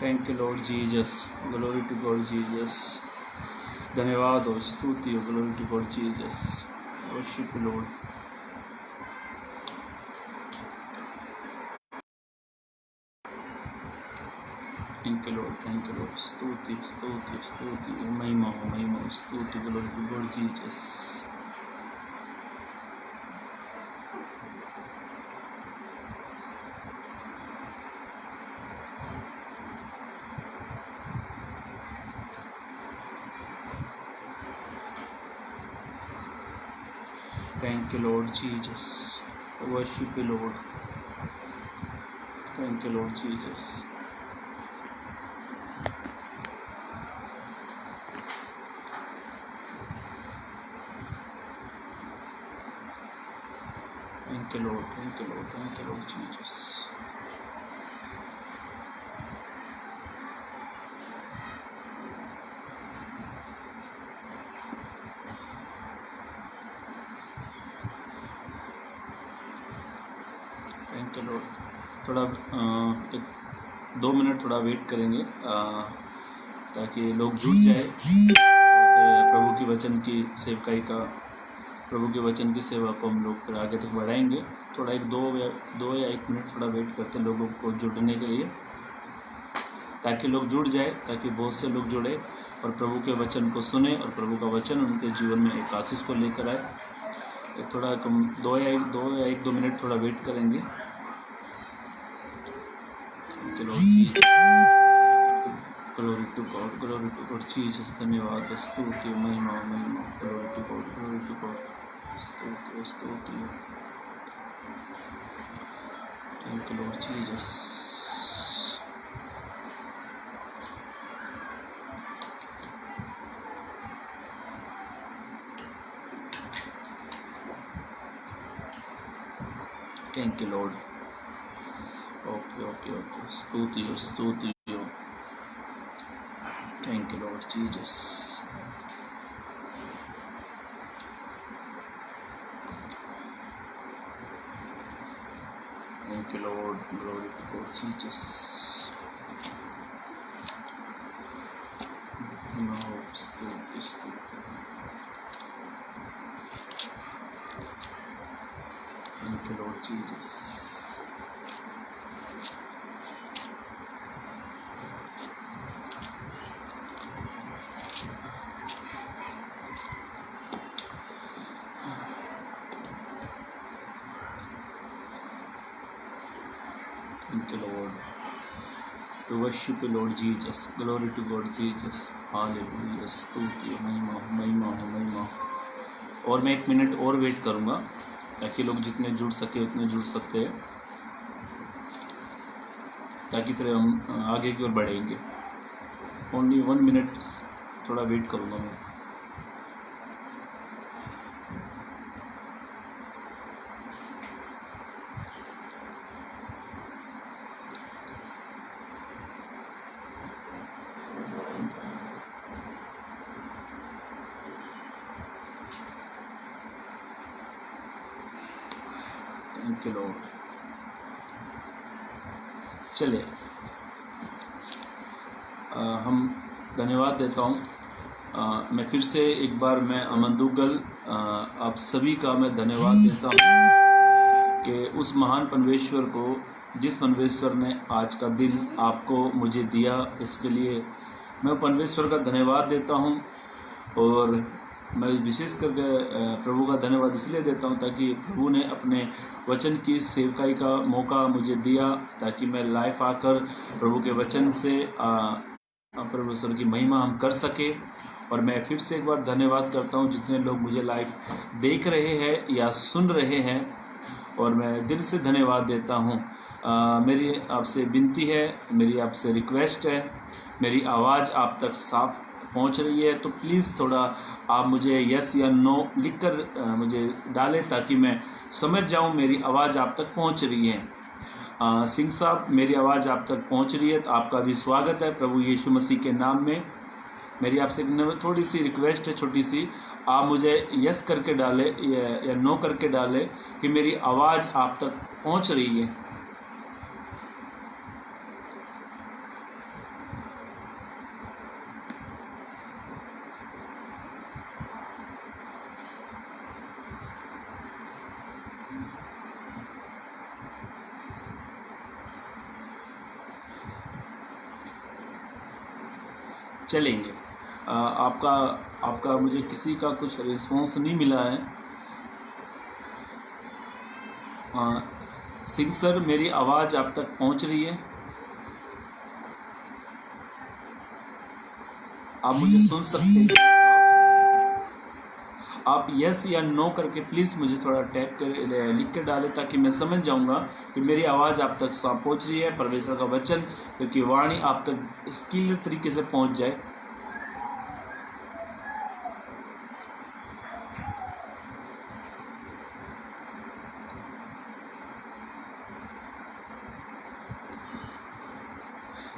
Thank you Lord Jesus, glory to God Jesus. धन्यवाद और स्तुति हो, glory to God Jesus, worship Lord. Thank you Lord, thank you Lord. स्तुति स्तुति स्तुति, महिमा हो, महिमा हो, स्तुति, glory to God Jesus. Thank you, Lord Jesus. Worship you, Lord. Thank you, Lord Jesus. Thank you, Lord. Thank you, Lord. Thank you, Lord Jesus. Thank you Lord. थोड़ा 1-2 minute थोड़ा वेट करेंगे ताकि लोग जुड़ जाए और प्रभु के वचन की सेवकाई का, प्रभु के वचन की सेवा को हम लोग फिर आगे तक बढ़ाएंगे। थोड़ा 1 मिनट थोड़ा वेट करते हैं लोगों को जुड़ने के लिए, ताकि लोग जुड़ जाए, ताकि बहुत से लोग जुड़े और प्रभु के वचन को सुने और प्रभु का वचन उनके जीवन में एक आशीष को लेकर आए। थोड़ा कम 1-2 मिनट थोड़ा वेट करेंगे। Glory to God, glory to God Jesus. धन्यवाद, स्तुति, महिमा, महिमा, glory to God, glory to God, स्तुति, स्तुति। Thank you Lord Jesus. Thank you Lord. Okay okay okay, स्तुति हो, स्तुति हो। Thank you Lord Jesus. Thank you Lord, glory to God Jesus. स्तुति स्तुति। Thank you Lord Jesus. Thank you, Lord. To worship you, Lord Jesus. Glory to God, Jesus. Hallelujah. स्तुति, महिमा, महिमा, महिमा। और मैं 1 मिनट और वेट करूँगा ताकि लोग जितने जुड़ सके उतने जुड़ सकते हैं, ताकि फिर हम आगे की ओर बढ़ेंगे। ओनली 1 मिनट थोड़ा वेट करूँगा मैं। Thank you Lord. चलिए हम धन्यवाद देता हूँ। मैं फिर से एक बार मैं अमन दुग्गल आप सभी का मैं धन्यवाद देता हूँ कि उस महान परमेश्वर को, जिस परमेश्वर ने आज का दिन आपको मुझे दिया, इसके लिए मैं परमेश्वर का धन्यवाद देता हूँ। और मैं विशेष करके प्रभु का धन्यवाद इसलिए देता हूँ ताकि प्रभु ने अपने वचन की सेवकाई का मौका मुझे दिया, ताकि मैं लाइव आकर प्रभु के वचन से परमेश्वर की महिमा हम कर सके। और मैं फिर से एक बार धन्यवाद करता हूँ जितने लोग मुझे लाइव देख रहे हैं या सुन रहे हैं, और मैं दिल से धन्यवाद देता हूँ। मेरी आपसे विनती है, मेरी आपसे रिक्वेस्ट है, मेरी आवाज़ आप तक साफ पहुंच रही है तो प्लीज़ थोड़ा आप मुझे यस या नो लिखकर मुझे डालें, ताकि मैं समझ जाऊं मेरी आवाज़ आप तक पहुंच रही है। सिंह साहब, मेरी आवाज़ आप तक पहुंच रही है तो आपका भी स्वागत है प्रभु यीशु मसीह के नाम में। मेरी आपसे थोड़ी सी रिक्वेस्ट है, छोटी सी, आप मुझे यस करके डालें या नो करके डालें कि मेरी आवाज़ आप तक पहुंच रही है। चलेंगे। आपका मुझे किसी का कुछ रिस्पॉन्स नहीं मिला है। सिंह सर, मेरी आवाज़ आप तक पहुंच रही है? आप मुझे सुन सकते हैं? आप यस या नो करके प्लीज़ मुझे थोड़ा टैप कर लिख कर डालें, ताकि मैं समझ जाऊंगा कि मेरी आवाज़ आप तक साफ पहुंच रही है, परमेश्वर का वचन की वाणी आप तक क्लियर तरीके से पहुंच जाए।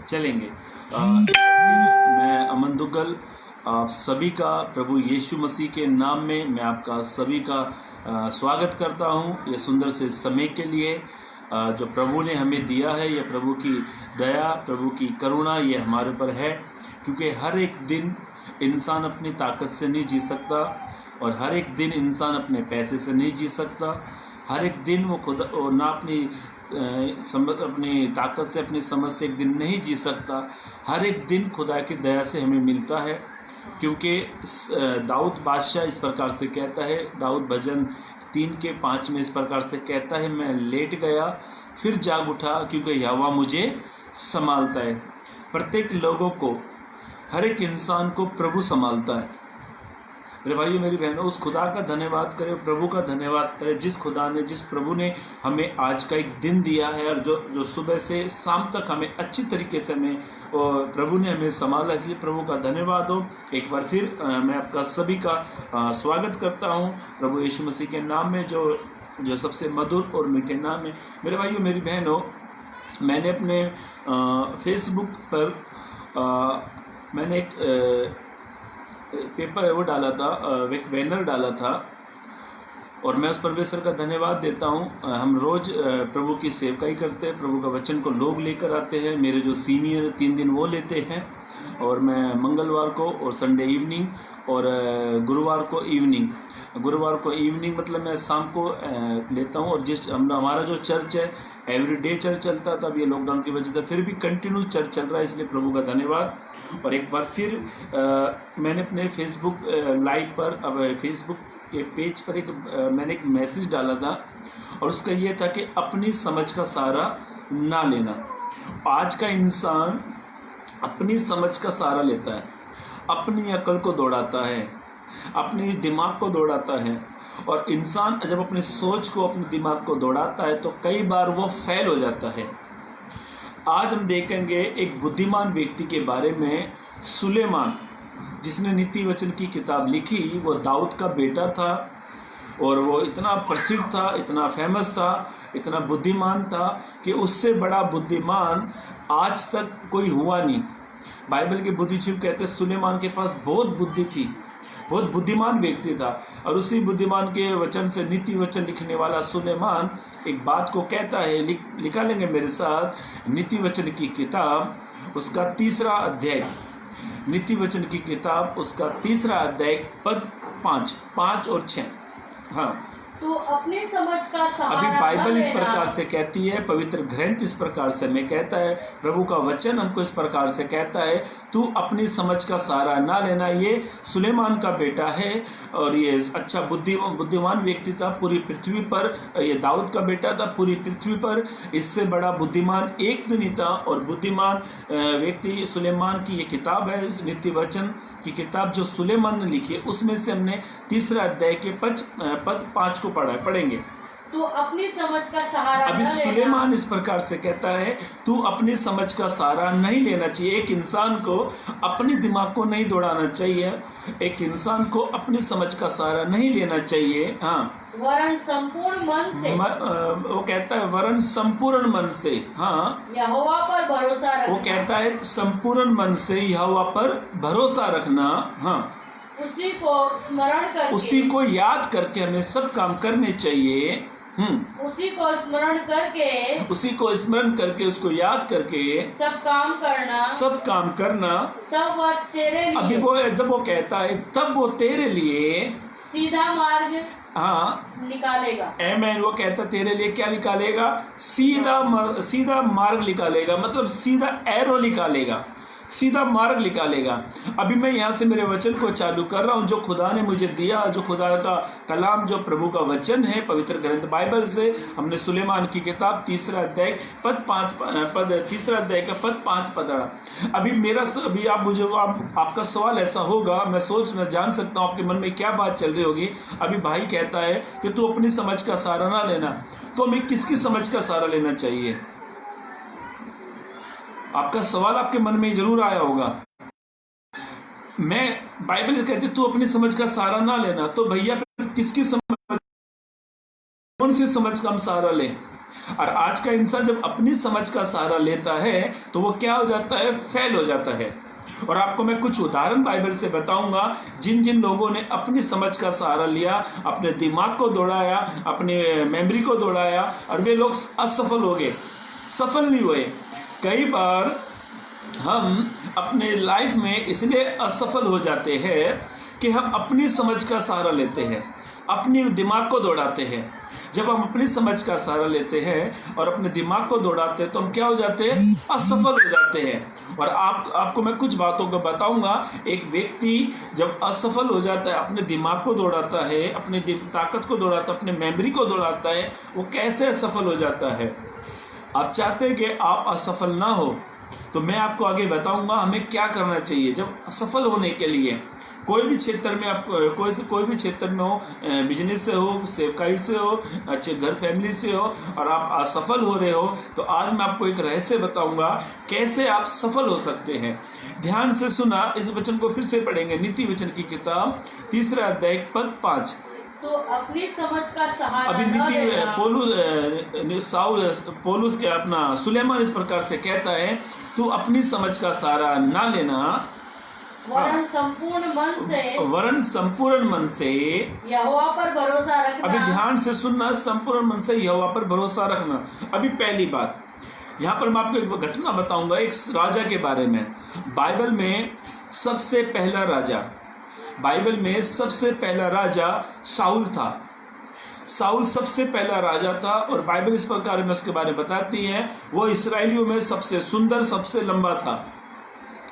चलेंगे। मैं अमन दुग्गल आप सभी का प्रभु यीशु मसीह के नाम में मैं आपका सभी का स्वागत करता हूं। ये सुंदर से समय के लिए जो प्रभु ने हमें दिया है, ये प्रभु की दया, प्रभु की करुणा ये हमारे पर है, क्योंकि हर एक दिन इंसान अपनी ताकत से नहीं जी सकता, और हर एक दिन इंसान अपने पैसे से नहीं जी सकता। हर एक दिन वो खुद ना अपनी ताकत से, अपनी समझ से एक दिन नहीं जी सकता। हर एक दिन खुदा की दया से हमें मिलता है, क्योंकि दाऊद बादशाह इस प्रकार से कहता है, दाऊद भजन 3:5 में इस प्रकार से कहता है, मैं लेट गया फिर जाग उठा, क्योंकि यहोवा मुझे संभालता है। प्रत्येक लोगों को, हर एक इंसान को प्रभु संभालता है। मेरे भाइयों मेरी बहनों, उस खुदा का धन्यवाद करें, प्रभु का धन्यवाद करें, जिस खुदा ने, जिस प्रभु ने हमें आज का एक दिन दिया है, और जो सुबह से शाम तक हमें अच्छी तरीके से प्रभु ने हमें संभाला, इसलिए प्रभु का धन्यवाद हो। एक बार फिर मैं आपका सभी का स्वागत करता हूं प्रभु यीशु मसीह के नाम में, जो सबसे मधुर और मीठे नाम है। मेरे भाइयों मेरी बहनों, मैंने अपने फेसबुक पर मैंने एक पेपर वो डाला था, एक बैनर डाला था, और मैं उस परमेश्वर का धन्यवाद देता हूँ। हम रोज़ प्रभु की सेवकाई करते हैं, प्रभु का वचन को लोग लेकर आते हैं। मेरे जो सीनियर 3 दिन वो लेते हैं, और मैं मंगलवार को और संडे इवनिंग और गुरुवार को इवनिंग मतलब मैं शाम को लेता हूँ। और हमारा जो चर्च है एवरीडे चर्च चलता था, अब ये लॉकडाउन की वजह से फिर भी कंटिन्यू चर्च चल रहा है, इसलिए प्रभु का धन्यवाद। और एक बार फिर मैंने अपने फेसबुक लाइव पर, अब फेसबुक के पेज पर मैंने एक मैसेज डाला था, और उसका ये था कि अपनी समझ का सहारा ना लेना। आज का इंसान अपनी समझ का सहारा लेता है, अपनी अकल को दौड़ाता है, अपने दिमाग को दौड़ाता है, और इंसान जब अपनी सोच को, अपने दिमाग को दौड़ाता है, तो कई बार वो फेल हो जाता है। आज हम देखेंगे एक बुद्धिमान व्यक्ति के बारे में, सुलेमान, जिसने नीति वचन की किताब लिखी। वो दाऊद का बेटा था, और वो इतना प्रसिद्ध था, इतना फेमस था, इतना बुद्धिमान था कि उससे बड़ा बुद्धिमान आज तक कोई हुआ नहीं। बाइबल के बुद्धिजीवी कहते हैं सुलेमान के पास बहुत बुद्धि थी, बहुत बुद्धिमान व्यक्ति था। और उसी बुद्धिमान के वचन से नीति वचन लिखने वाला सुलेमान एक बात को कहता है, लिखा लेंगे मेरे साथ, नीति वचन की किताब उसका 3रा अध्याय, नीति वचन की किताब उसका 3रा अध्याय पद 5 और 6। हाँ, तो अपनी समझ का सहारा अभी बाइबल इस प्रकार से कहती है, पवित्र ग्रंथ इस प्रकार से हमें कहता है, प्रभु का वचन हमको इस प्रकार से कहता है, तू अपनी समझ का सहारा ना लेना। ये सुलेमान का बेटा है, और ये अच्छा बुद्धिमान व्यक्ति था पूरी पृथ्वी पर। ये दाऊद का बेटा था, पूरी पृथ्वी पर इससे बड़ा बुद्धिमान एक भी नहीं था। और बुद्धिमान व्यक्ति सुलेमान की ये किताब है, नीति वचन की किताब जो सुलेमान ने लिखी है, उसमें से हमने 3रा अध्याय के पद 5 को पढ़ेंगे। तू अपनी समझ का सहारा अभी सुलेमान इस प्रकार से कहता है, तू अपनी समझ का सहारा नहीं लेना चाहिए। एक इंसान को अपने दिमाग को नहीं दौड़ाना चाहिए, एक इंसान को अपनी समझ का सहारा नहीं लेना चाहिए। हाँ, वरन संपूर्ण मन से, वो कहता है वरन संपूर्ण मन से, हाँ, यहोवा पर भरोसा रखना। वो कहता है संपूर्ण मन से यहोवा पर भरोसा रखना। हाँ, उसी को स्मरण करके, उसी को याद करके हमें सब काम करने चाहिए। उसी को स्मरण करके, उसको याद करके सब काम करना, सब वह तेरे लिए, अभी वो जब वो कहता है तब वो तेरे लिए सीधा मार्ग हाँ निकालेगा। आमेन। वो कहता तेरे लिए क्या निकालेगा? सीधा मार्ग निकालेगा, मतलब सीधा एरो निकालेगा, सीधा मार्ग निकालेगा। अभी मैं यहाँ से मेरे वचन को चालू कर रहा हूँ, जो खुदा ने मुझे दिया, जो खुदा का कलाम, जो प्रभु का वचन है पवित्र ग्रंथ बाइबल से। हमने सुलेमान की किताब 3 अध्याय तीसरा अध्याय का पद 5 पढ़ा। अभी आप मुझे आपका सवाल ऐसा होगा, मैं जान सकता हूँ आपके मन में क्या बात चल रही होगी। अभी भाई कहता है कि तू अपनी समझ का सहारा ना लेना, तो हमें किसकी समझ का सहारा लेना चाहिए? आपका सवाल आपके मन में जरूर आया होगा। मैं बाइबल कहती तू अपनी समझ का सहारा ना लेना, तो भैया किसकी समझ, कौन सी समझ का हम सहारा लें? और आज का इंसान जब अपनी समझ का सहारा लेता है तो वो क्या हो जाता है? फेल हो जाता है। और आपको मैं कुछ उदाहरण बाइबल से बताऊंगा, जिन जिन लोगों ने अपनी समझ का सहारा लिया, अपने दिमाग को दौड़ाया, अपने मेमोरी को दौड़ाया, और वे लोग असफल हो गए, सफल नहीं हुए। कई बार हम अपने लाइफ में इसलिए असफल हो जाते हैं कि हम अपनी समझ का सहारा लेते हैं, अपने दिमाग को दौड़ाते हैं। जब हम अपनी समझ का सहारा लेते हैं और अपने दिमाग को दौड़ाते हैं तो हम क्या हो जाते हैं? असफल हो जाते हैं। और आपको मैं कुछ बातों को बताऊंगा। एक व्यक्ति जब असफल हो जाता है, अपने दिमाग को दौड़ाता है, अपनी ताकत को दौड़ाता है, अपने मेमोरी को दौड़ाता है, वो कैसे असफल हो जाता है? आप चाहते हैं कि आप असफल ना हो, तो मैं आपको आगे बताऊंगा हमें क्या करना चाहिए। जब असफल होने के लिए कोई भी क्षेत्र में आप कोई भी क्षेत्र में हो, बिजनेस से हो, सेवकाई से हो, अच्छे घर फैमिली से हो, और आप असफल हो रहे हो, तो आज मैं आपको एक रहस्य बताऊंगा कैसे आप सफल हो सकते हैं। ध्यान से सुना, इस वचन को फिर से पढ़ेंगे। नीति वचन की किताब 3 अध्याय पद 5। तो अपनी समझ का सहारा अभी पौलुस के अपना सुलेमान इस प्रकार से कहता है, तू अपनी समझ का सहारा ना लेना, वरन संपूर्ण मन से यहोवा पर भरोसा रखना। अभी ध्यान से सुनना, संपूर्ण मन से यहोवा पर भरोसा रखना। अभी पहली बात, यहाँ पर मैं आपको एक घटना बताऊंगा एक राजा के बारे में। बाइबल में सबसे पहला राजा साउल था। साउल सबसे पहला राजा था, और बाइबल इस प्रकार में उसके बारे में बताती है, वो इस्राएलियों में सबसे सुंदर, सबसे लंबा था।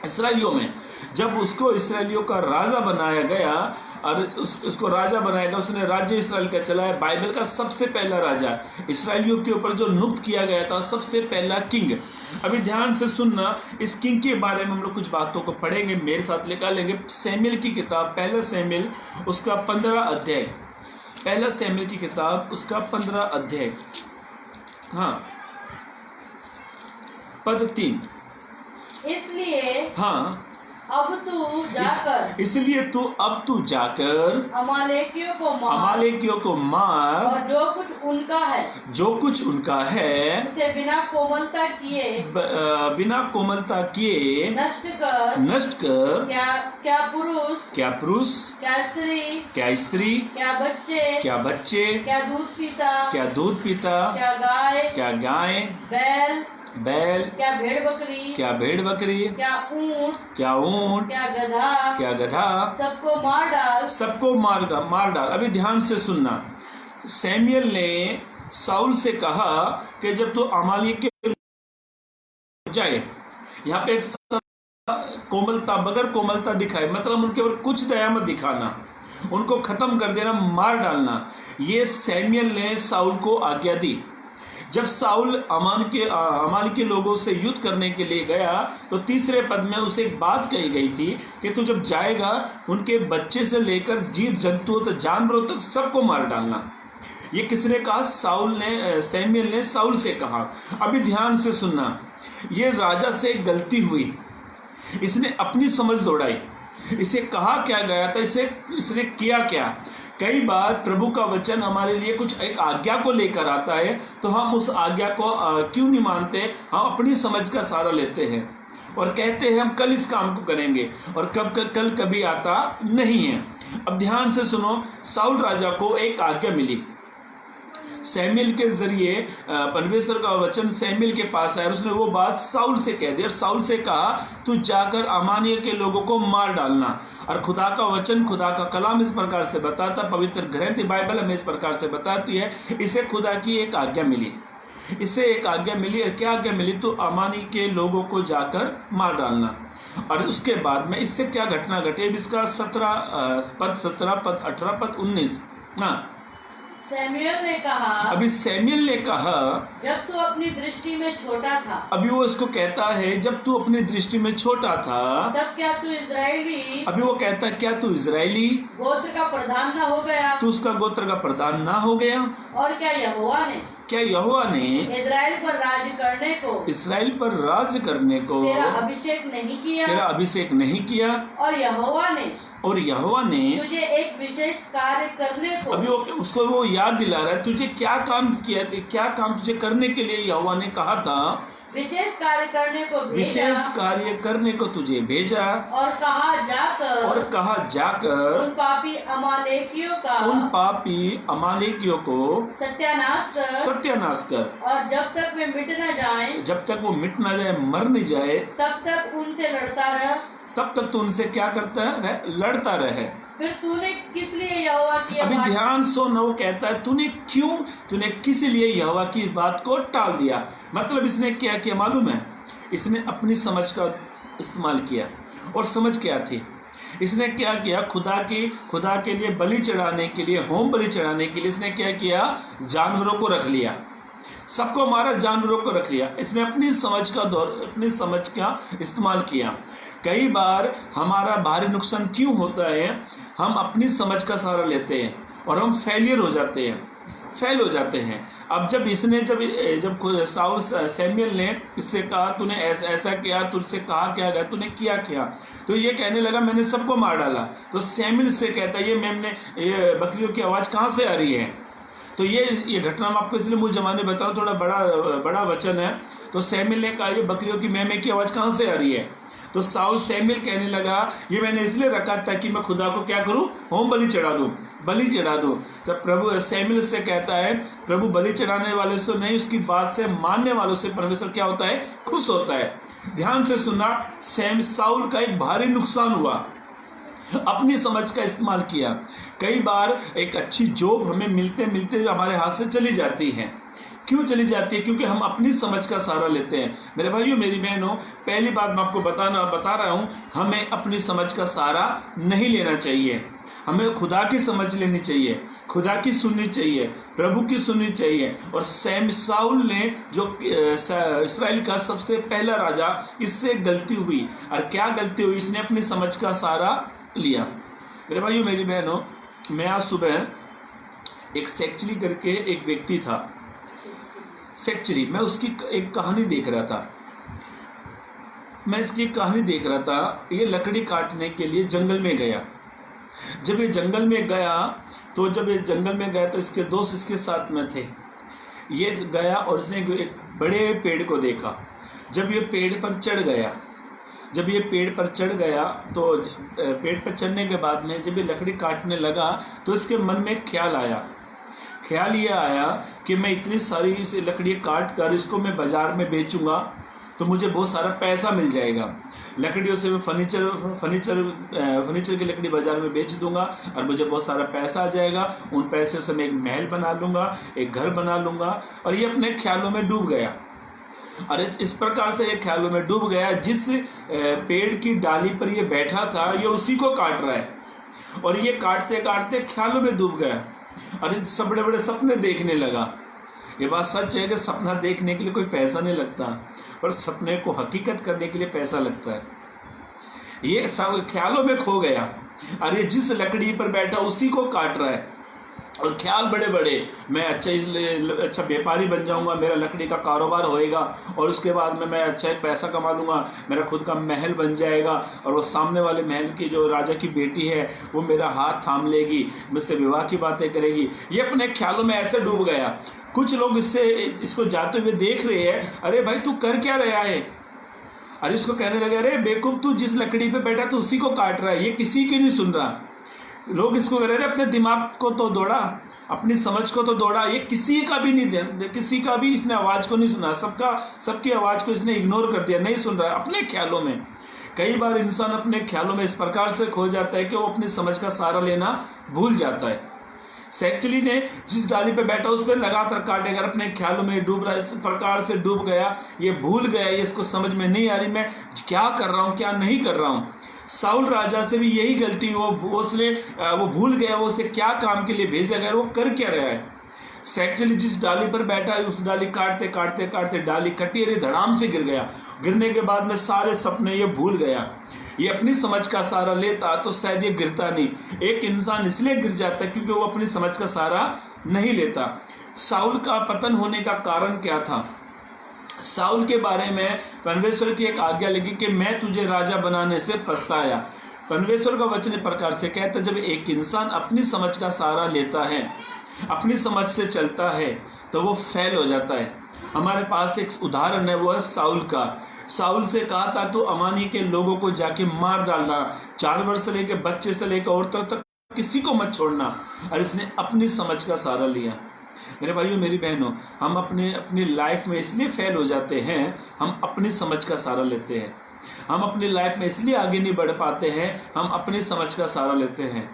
इस्राएलियों में जब उसको इस्राएलियों का राजा बनाया गया, और उसको राजा बनाया गया, उसने राज्य इस्राएल का चलाया। बाइबल का सबसे पहला राजा, इस्राएलियों के ऊपर जो नियुक्त किया गया था, सबसे पहला किंग। अभी ध्यान से सुनना, इस किंग के बारे में हम लोग कुछ बातों को पढ़ेंगे, मेरे साथ निकालेंगे। सैमुएल की किताब, पहला सैमुएल उसका 15 अध्याय, पहला सैमुएल की किताब उसका 15 अध्याय, हाँ, पद 3। इसलिए हाँ, इसलिए अब तू जाकर अमालेकियों को मार, और जो कुछ उनका है उसे बिना कोमलता किए नष्ट कर। क्या पुरुष, क्या स्त्री, क्या बच्चे, क्या दूध पीता, क्या गाय, बैल, क्या भेड़ बकरी, क्या ऊंट, क्या गधा, सबको मार डाल। अभी ध्यान से सुनना, सैमुएल ने साउल से कहा कि जब तू अमालेक के जाए, यहाँ पे कोमलता, बगैर कोमलता दिखाए, मतलब उनके ऊपर कुछ दया मत दिखाना, उनको खत्म कर देना, मार डालना। ये सैमुएल ने साउल को आज्ञा दी। जब साउल अमालेक के लोगों से युद्ध करने के लिए गया, तो 3 पद में उसे एक बात कही गई थी कि तू जब जाएगा, उनके बच्चे से लेकर जीव जंतुओं तक, जानवरों तक, सबको मार डालना। ये किसने कहा? सैमुएल ने साउल से कहा। अभी ध्यान से सुनना, ये राजा से गलती हुई, इसने अपनी समझ दौड़ाई। इसे कहा क्या गया था, इसने किया क्या? कई बार प्रभु का वचन हमारे लिए कुछ एक आज्ञा को लेकर आता है, तो हम उस आज्ञा को क्यों नहीं मानते? हम अपनी समझ का सहारा लेते हैं और कहते हैं हम कल इस काम को करेंगे, और कल कभी आता नहीं है। अब ध्यान से सुनो, साउल राजा को एक आज्ञा मिली सैमुएल के जरिए। परमेश्वर का वचन सैमुएल के पास आया, उसने वो बात साउल से कह दी, और साउल से कहा तू जाकर अमानिया के लोगों को मार डालना। और खुदा का वचन, खुदा का कलाम इस प्रकार से बताता, पवित्र ग्रंथ बाइबल हमें इस प्रकार से बताती है, इसे खुदा की एक आज्ञा मिली। इसे एक आज्ञा मिली। और क्या आज्ञा मिली? तो अमानी के लोगों को जाकर मार डालना। और उसके बाद में इससे क्या घटना घटी? इसका 17 पद 18 पद 19। हाँ, सैमुएल ने कहा, अभी सैमुएल ने कहा, जब तू अपनी दृष्टि में छोटा था। अभी वो इसको कहता है जब तू अपनी दृष्टि में छोटा था, तब क्या तू इजरायली, अभी वो कहता है क्या तू इजरायली गोत्र का प्रधान न हो गया? तू उसका गोत्र का प्रधान ना हो गया? और क्या यहोवा ने इजराइल पर राज करने को तेरा अभिषेक नहीं किया? और यहोवा ने तुझे एक विशेष कार्य करने को, अभी उसको वो याद दिला रहा है, तुझे क्या काम तुझे करने के लिए यहोवा ने कहा था, विशेष कार्य करने को तुझे भेजा। और कहा जाकर उन पापी अमालेकियों को सत्यानाश कर। और जब तक वो मिट न जाए, मर नहीं जाए, तब तक उनसे लड़ता रह। तब तक तू उनसे क्या करता है? लड़ता रहे। फिर तूने किस लिए यहोवा की, अभी ध्यान सुन, वो कहता है तूने किस लिए यहोवा की बात को टाल दिया। मतलब इसने क्या किया मालूम है? इसने अपनी समझ का इस्तेमाल किया। और समझ क्या थी? इसने क्या किया? खुदा के लिए बलि चढ़ाने के लिए, होम बलि चढ़ाने के लिए इसने क्या किया? जानवरों को रख लिया, सबको मारा, जानवरों को रख लिया। इसने अपनी समझ का इस्तेमाल किया। कई बार हमारा भारी नुकसान क्यों होता है? हम अपनी समझ का सहारा लेते हैं और हम फेल हो जाते हैं। अब जब सैमुएल ने इससे कहा तूने ऐसा किया, तुझसे कहा क्या गया, तूने किया क्या? तो ये कहने लगा मैंने सबको मार डाला। तो सैमुएल से कहता है ये बकरियों की आवाज़ कहाँ से आ रही है? तो ये घटना मैं आपको इसलिए मुझे जमाने बता रहा हूँ, थोड़ा बड़ा वचन है। तो सैमुएल ने कहा ये बकरियों की मैमे की आवाज़ कहाँ से आ रही है? तो सैमुएल कहने लगा ये मैंने इसलिए रखा ताकि मैं खुदा को क्या करूं? होम बलि चढ़ा दूं। तो प्रभु सैमुएल से कहता है प्रभु बलि चढ़ाने वाले से नहीं, उसकी बात से मानने वालों से परमेश्वर क्या होता है? खुश होता है। ध्यान से सुनना, साउल का एक भारी नुकसान हुआ, अपनी समझ का इस्तेमाल किया। कई बार एक अच्छी जॉब हमें मिलते हमारे हाथ से चली जाती है। क्यों चली जाती है? क्योंकि हम अपनी समझ का सहारा लेते हैं। मेरे भाइयों, मेरी बहनों, पहली बात मैं आपको बता रहा हूं, हमें अपनी समझ का सहारा नहीं लेना चाहिए। हमें खुदा की समझ लेनी चाहिए, खुदा की सुननी चाहिए, प्रभु की सुननी चाहिए। और साउल ने जो इस्राएल का सबसे पहला राजा, इससे गलती हुई। और क्या गलती हुई? इसने अपनी समझ का सहारा लिया। मेरे भाइयों, मेरी बहनों, मैं आज सुबह एक सेक्चुरी करके एक व्यक्ति था, मैं उसकी एक कहानी देख रहा था। ये लकड़ी काटने के लिए जंगल में गया। जब ये जंगल में गया तो इसके दोस्त इसके साथ में थे। ये गया और उसने एक बड़े पेड़ को देखा। जब ये पेड़ पर चढ़ गया तो पेड़ पर चढ़ने के बाद में जब ये लकड़ी काटने लगा तो इसके मन में ख्याल ये आया कि मैं इतनी सारी इसे लकड़ी काट कर इसको मैं बाजार में बेचूंगा तो मुझे बहुत सारा पैसा मिल जाएगा। लकड़ियों से मैं फर्नीचर की लकड़ी बाजार में बेच दूंगा और मुझे बहुत सारा पैसा आ जाएगा। उन पैसे से मैं एक महल बना लूँगा, एक घर बना लूँगा। और ये अपने ख्यालों में डूब गया। और इस प्रकार से ये ख्यालों में डूब गया, जिस पेड़ की डाली पर ये बैठा था ये उसी को काट रहा है। और ये काटते काटते ख्यालों में डूब गया और सब बड़े बड़े सपने देखने लगा। ये बात सच है कि सपना देखने के लिए कोई पैसा नहीं लगता, पर सपने को हकीकत करने के लिए पैसा लगता है। ये सब ख्यालों में खो गया और ये जिस लकड़ी पर बैठा उसी को काट रहा है। और ख्याल बड़े बड़े, मैं अच्छा व्यापारी बन जाऊंगा, मेरा लकड़ी का कारोबार होएगा और उसके बाद में मैं अच्छा एक पैसा कमा लूँगा, मेरा खुद का महल बन जाएगा। और वो सामने वाले महल की जो राजा की बेटी है वो मेरा हाथ थाम लेगी, मुझसे विवाह की बातें करेगी। ये अपने ख्यालों में ऐसे डूब गया। कुछ लोग इसको जाते हुए देख रहे हैं, अरे भाई तू कर क्या रहा है? अरे इसको कहने लगे, अरे बेवकूफ, तू जिस लकड़ी पे बैठा तो उसी को काट रहा है। ये किसी की नहीं सुन रहा। लोग इसको कह रहे हैं अपने दिमाग को तो दौड़ा, अपनी समझ को तो दौड़ा। ये किसी का भी नहीं, किसी का भी इसने आवाज़ को नहीं सुना। सबकी आवाज़ को इसने इग्नोर कर दिया, नहीं सुन रहा है अपने ख्यालों में। कई बार इंसान अपने ख्यालों में इस प्रकार से खो जाता है कि वो अपनी समझ का सहारा लेना भूल जाता है। शैतान ने जिस डाली पे बैठा उस पर लगातार काटे, अगर अपने ख्यालों में डूब रहा है, इस प्रकार से डूब गया, ये भूल गया, ये इसको समझ में नहीं आ रही मैं क्या कर रहा हूँ क्या नहीं कर रहा हूँ। साउल राजा से भी यही गलती, वो भूल गया वो उसे क्या काम के लिए भेजा गया, वो कर क्या रहा है। शैतान जिस डाली पर बैठा है उस डाली काटते काटते काटते डाली कटी, अरे धड़ाम से गिर गया। गिरने के बाद में सारे सपने ये भूल गया। ये अपनी समझ का सहारा लेता तो शायद ये गिरता नहीं। एक इंसान इसलिए गिर जाता है क्योंकि वो अपनी समझ का सहारा नहीं लेता। साउल का पतन होने का कारण क्या था? साउल के बारे में परमेश्वर की एक आज्ञा लगी कि मैं तुझे राजा बनाने से पछताया। परमेश्वर का वचन इस प्रकार से कहता है, जब एक इंसान अपनी समझ का सहारा लेता है, अपनी समझ से चलता है, तो वो फेल हो जाता है। हमारे पास एक उदाहरण है, वो है साउल का। साउल से कहा था तो अमानी के लोगों को जाके मार डालना, जानवर से लेकर बच्चे से लेकर औरतों तक किसी को मत छोड़ना, और इसने अपनी समझ का सहारा लिया। मेरे भाइयों मेरी बहनों, हम अपनी लाइफ में इसलिए फेल हो जाते हैं, हम अपनी समझ का सहारा लेते हैं। हम अपनी लाइफ में इसलिए आगे नहीं बढ़ पाते हैं, हम अपनी समझ का सहारा लेते हैं।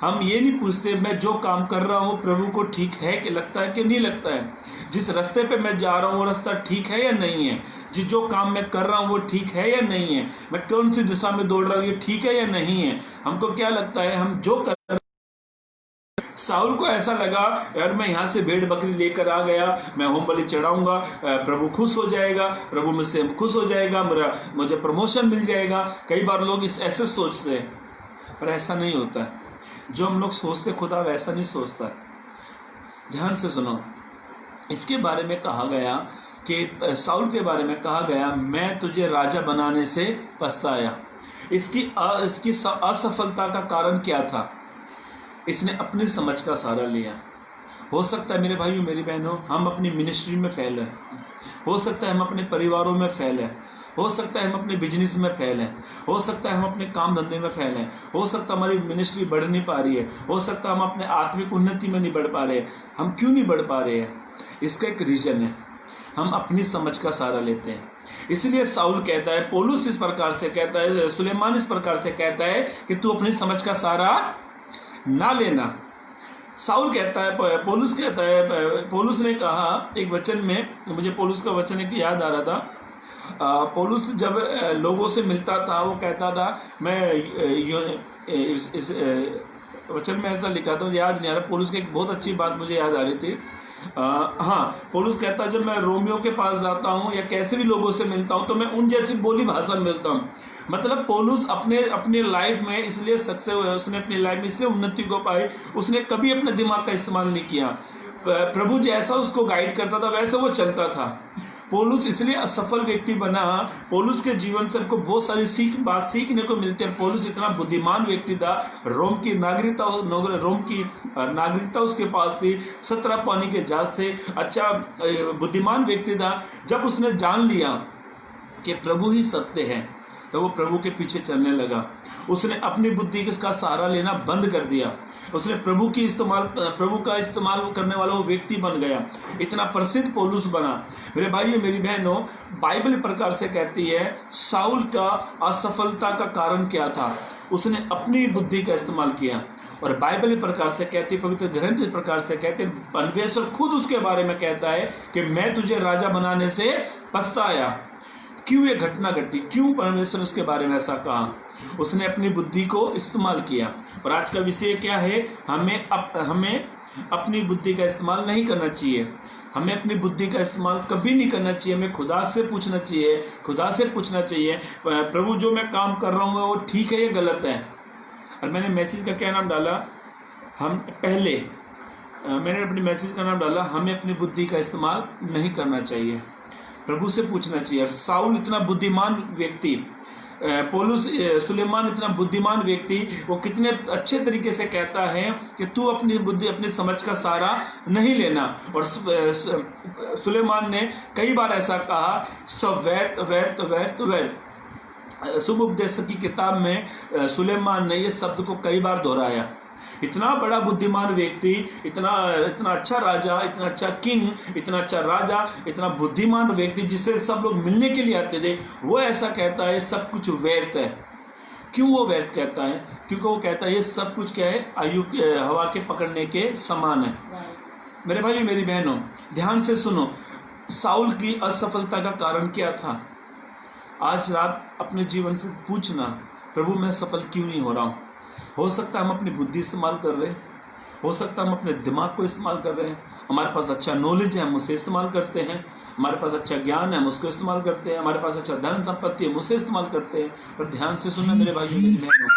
हम ये नहीं पूछते मैं जो काम कर रहा हूँ प्रभु को ठीक है कि लगता है कि नहीं लगता है, जिस रास्ते पे मैं जा रहा हूँ वो रास्ता ठीक है या नहीं है, जो काम मैं कर रहा हूँ वो ठीक है या नहीं है, मैं कौन सी दिशा में दौड़ रहा हूँ ये ठीक है या नहीं है। हमको क्या लगता है हम जो कर। साउल को ऐसा लगा यार मैं यहाँ से भेड़ बकरी लेकर आ गया, मैं होम बलि चढ़ाऊंगा, प्रभु खुश हो जाएगा, प्रभु मुझसे खुश हो जाएगा, मुझे प्रमोशन मिल जाएगा। कई बार लोग ऐसे सोचते हैं, पर ऐसा नहीं होता है। जो हम लोग सोचते खुदा वैसा नहीं सोचता। ध्यान से सुनो, इसके बारे में कहा गया कि साउल के बारे में कहा गया मैं तुझे राजा बनाने से पछताया। इसकी असफलता का कारण क्या था? इसने अपनी समझ का सहारा लिया। हो सकता है मेरे भाइयों मेरी बहनों हम अपनी मिनिस्ट्री में फेल है, हो सकता है हम अपने परिवारों में फेल है, हो सकता है हम अपने बिजनेस में फेल है, हो सकता है हम अपने काम धंधे में फेल है, हो सकता है हमारी मिनिस्ट्री बढ़ नहीं पा रही है, हो सकता है हम अपने आत्मिक उन्नति में नहीं बढ़ पा रहे। हम क्यों नहीं बढ़ पा रहे हैं? इसका एक रीजन है, हम अपनी समझ का सहारा लेते हैं। इसलिए साउल कहता है, पौलुस इस प्रकार से कहता है, सुलेमान इस प्रकार से कहता है कि तू अपनी समझ का सहारा ना लेना। साउल कहता है, पौलुस कहता है, पौलुस ने कहा एक वचन में, मुझे पौलुस का वचन एक याद आ रहा था। पौलुस जब लोगों से मिलता था वो कहता था, मैं इस वचन में ऐसा लिखा था, याद नहीं आ रहा। पौलुस की एक बहुत अच्छी बात मुझे याद आ रही थी। हाँ, पौलुस कहता है जब मैं रोमियो के पास जाता हूँ या कैसे भी लोगों से मिलता हूँ तो मैं उन जैसी बोली भाषा में मिलता हूँ। मतलब पौलुस अपने लाइफ में इसलिए सक्सेस हुआ, उसने अपनी लाइफ में इसलिए उन्नति को पाई, उसने कभी अपने दिमाग का इस्तेमाल नहीं किया। प्रभु जैसा उसको गाइड करता था वैसे वो चलता था। पौलुस इसलिए असफल व्यक्ति बना। पौलुस के जीवन से हमको बहुत सारी बात सीखने को मिलती है। पौलुस इतना बुद्धिमान व्यक्ति था, रोम की नागरिकता उसके पास थी, 17 पानी के जहाज थे, अच्छा बुद्धिमान व्यक्ति था। जब उसने जान लिया कि प्रभु ही सत्य है तो वो प्रभु के पीछे चलने लगा। उसने अपनी बुद्धि का सहारा लेना बंद कर दिया। उसने प्रभु का इस्तेमाल करने वाला वो व्यक्ति बन गया। इतना प्रसिद्ध पौलुस बना। मेरे भाइयों मेरी बहनों, बाइबल प्रकार से कहती है साउल का असफलता का कारण क्या था? उसने अपनी बुद्धि का इस्तेमाल किया। और बाइबल प्रकार से कहती है, पवित्र ग्रंथ इस प्रकार से कहते हैं, परमेश्वर खुद उसके बारे में कहता है कि मैं तुझे राजा बनाने से पछताया। क्यों ये घटना घटी? क्यों परमेश्वर उसके बारे में ऐसा कहा? उसने अपनी बुद्धि को इस्तेमाल किया। और आज का विषय क्या है? हमें अपनी बुद्धि का इस्तेमाल नहीं करना चाहिए। हमें अपनी बुद्धि का इस्तेमाल कभी नहीं करना चाहिए। हमें खुदा से पूछना चाहिए, प्रभु जो मैं काम कर रहा हूँ वो ठीक है या गलत है। और मैंने मैसेज का क्या नाम डाला? मैंने अपनी मैसेज का नाम डाला, हमें अपनी बुद्धि का इस्तेमाल नहीं करना चाहिए, प्रभु से पूछना चाहिए। साउल इतना बुद्धिमान व्यक्ति, सुलेमान इतना बुद्धिमान व्यक्ति, वो कितने अच्छे तरीके से कहता है कि तू अपनी बुद्धि अपनी समझ का सहारा नहीं लेना। और सुलेमान ने कई बार ऐसा कहा, सब व्यर्थ। शुभ उपदेश की किताब में सुलेमान ने ये शब्द को कई बार दोहराया। इतना बड़ा बुद्धिमान व्यक्ति, इतना अच्छा राजा, इतना अच्छा किंग, इतना अच्छा राजा, इतना बुद्धिमान व्यक्ति जिसे सब लोग मिलने के लिए आते थे, वो ऐसा कहता है सब कुछ व्यर्थ है। क्यों वो व्यर्थ कहता है? क्योंकि वो कहता है ये सब कुछ क्या है, हवा के पकड़ने के समान है। मेरे भाई मेरी बहनों, ध्यान से सुनो, साउल की असफलता का कारण क्या था? आज रात अपने जीवन से पूछना, प्रभु मैं सफल क्यों नहीं हो रहा हूँ? हो सकता है हम अपनी बुद्धि इस्तेमाल कर रहे हैं, हो सकता है हम अपने दिमाग को इस्तेमाल कर रहे हैं, हमारे पास अच्छा नॉलेज है हम उसे इस्तेमाल करते हैं, हमारे पास अच्छा ज्ञान है हम उसको इस्तेमाल करते हैं, हमारे पास अच्छा धन संपत्ति है हम उसे इस्तेमाल करते हैं। पर ध्यान से सुनना मेरे भाई मेरी बहनों,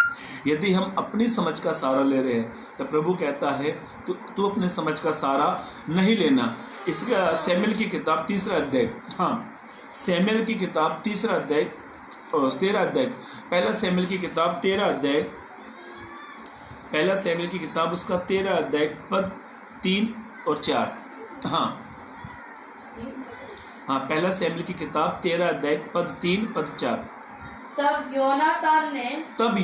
यदि हम अपनी समझ का सहारा ले रहे हैं तो प्रभु कहता है तू अपने समझ का सहारा नहीं लेना। इसका सैमुएल की किताब 3 अध्याय, सैमुएल की किताब 3 अध्याय 13 अध्याय, पहला सैमुएल की किताब 13 अध्याय, पहला सैमुएल की किताब उसका 13 अध्याय पद 3 और 4। पहला सैमुएल की किताब 13 अध्याय पद 3 पद 4। तब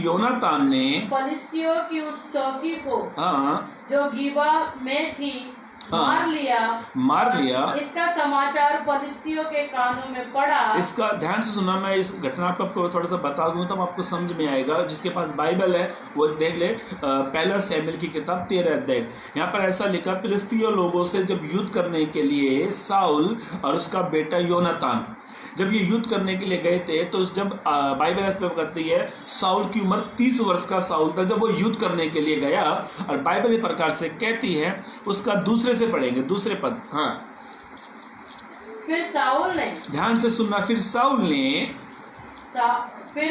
योनातान ने फलिस्तियों की उस चौकी को जो गिबा में थी मार लिया। इसका समाचार फलिस्तियों के कानों में पड़ा। इसका ध्यान से सुनना, मैं इस घटना को आपको थोड़ा सा बता दूं तब आपको समझ में आएगा। जिसके पास बाइबल है वो देख ले, पहला सैमुएल की किताब 13 अध्याय। यहाँ पर ऐसा लिखा, फिलिस्तीय लोगों से जब युद्ध करने के लिए साउल और उसका बेटा योनातान जब ये युद्ध करने के लिए गए थे, तो जब बाइबल ऐसा करती है साउल की उम्र 30 वर्ष का साउल था जब वो युद्ध करने के लिए गया। और बाइबल इस प्रकार से कहती है, उसका दूसरे से पढ़ेंगे, दूसरे पद। फिर साउल ने, ध्यान से सुनना, फिर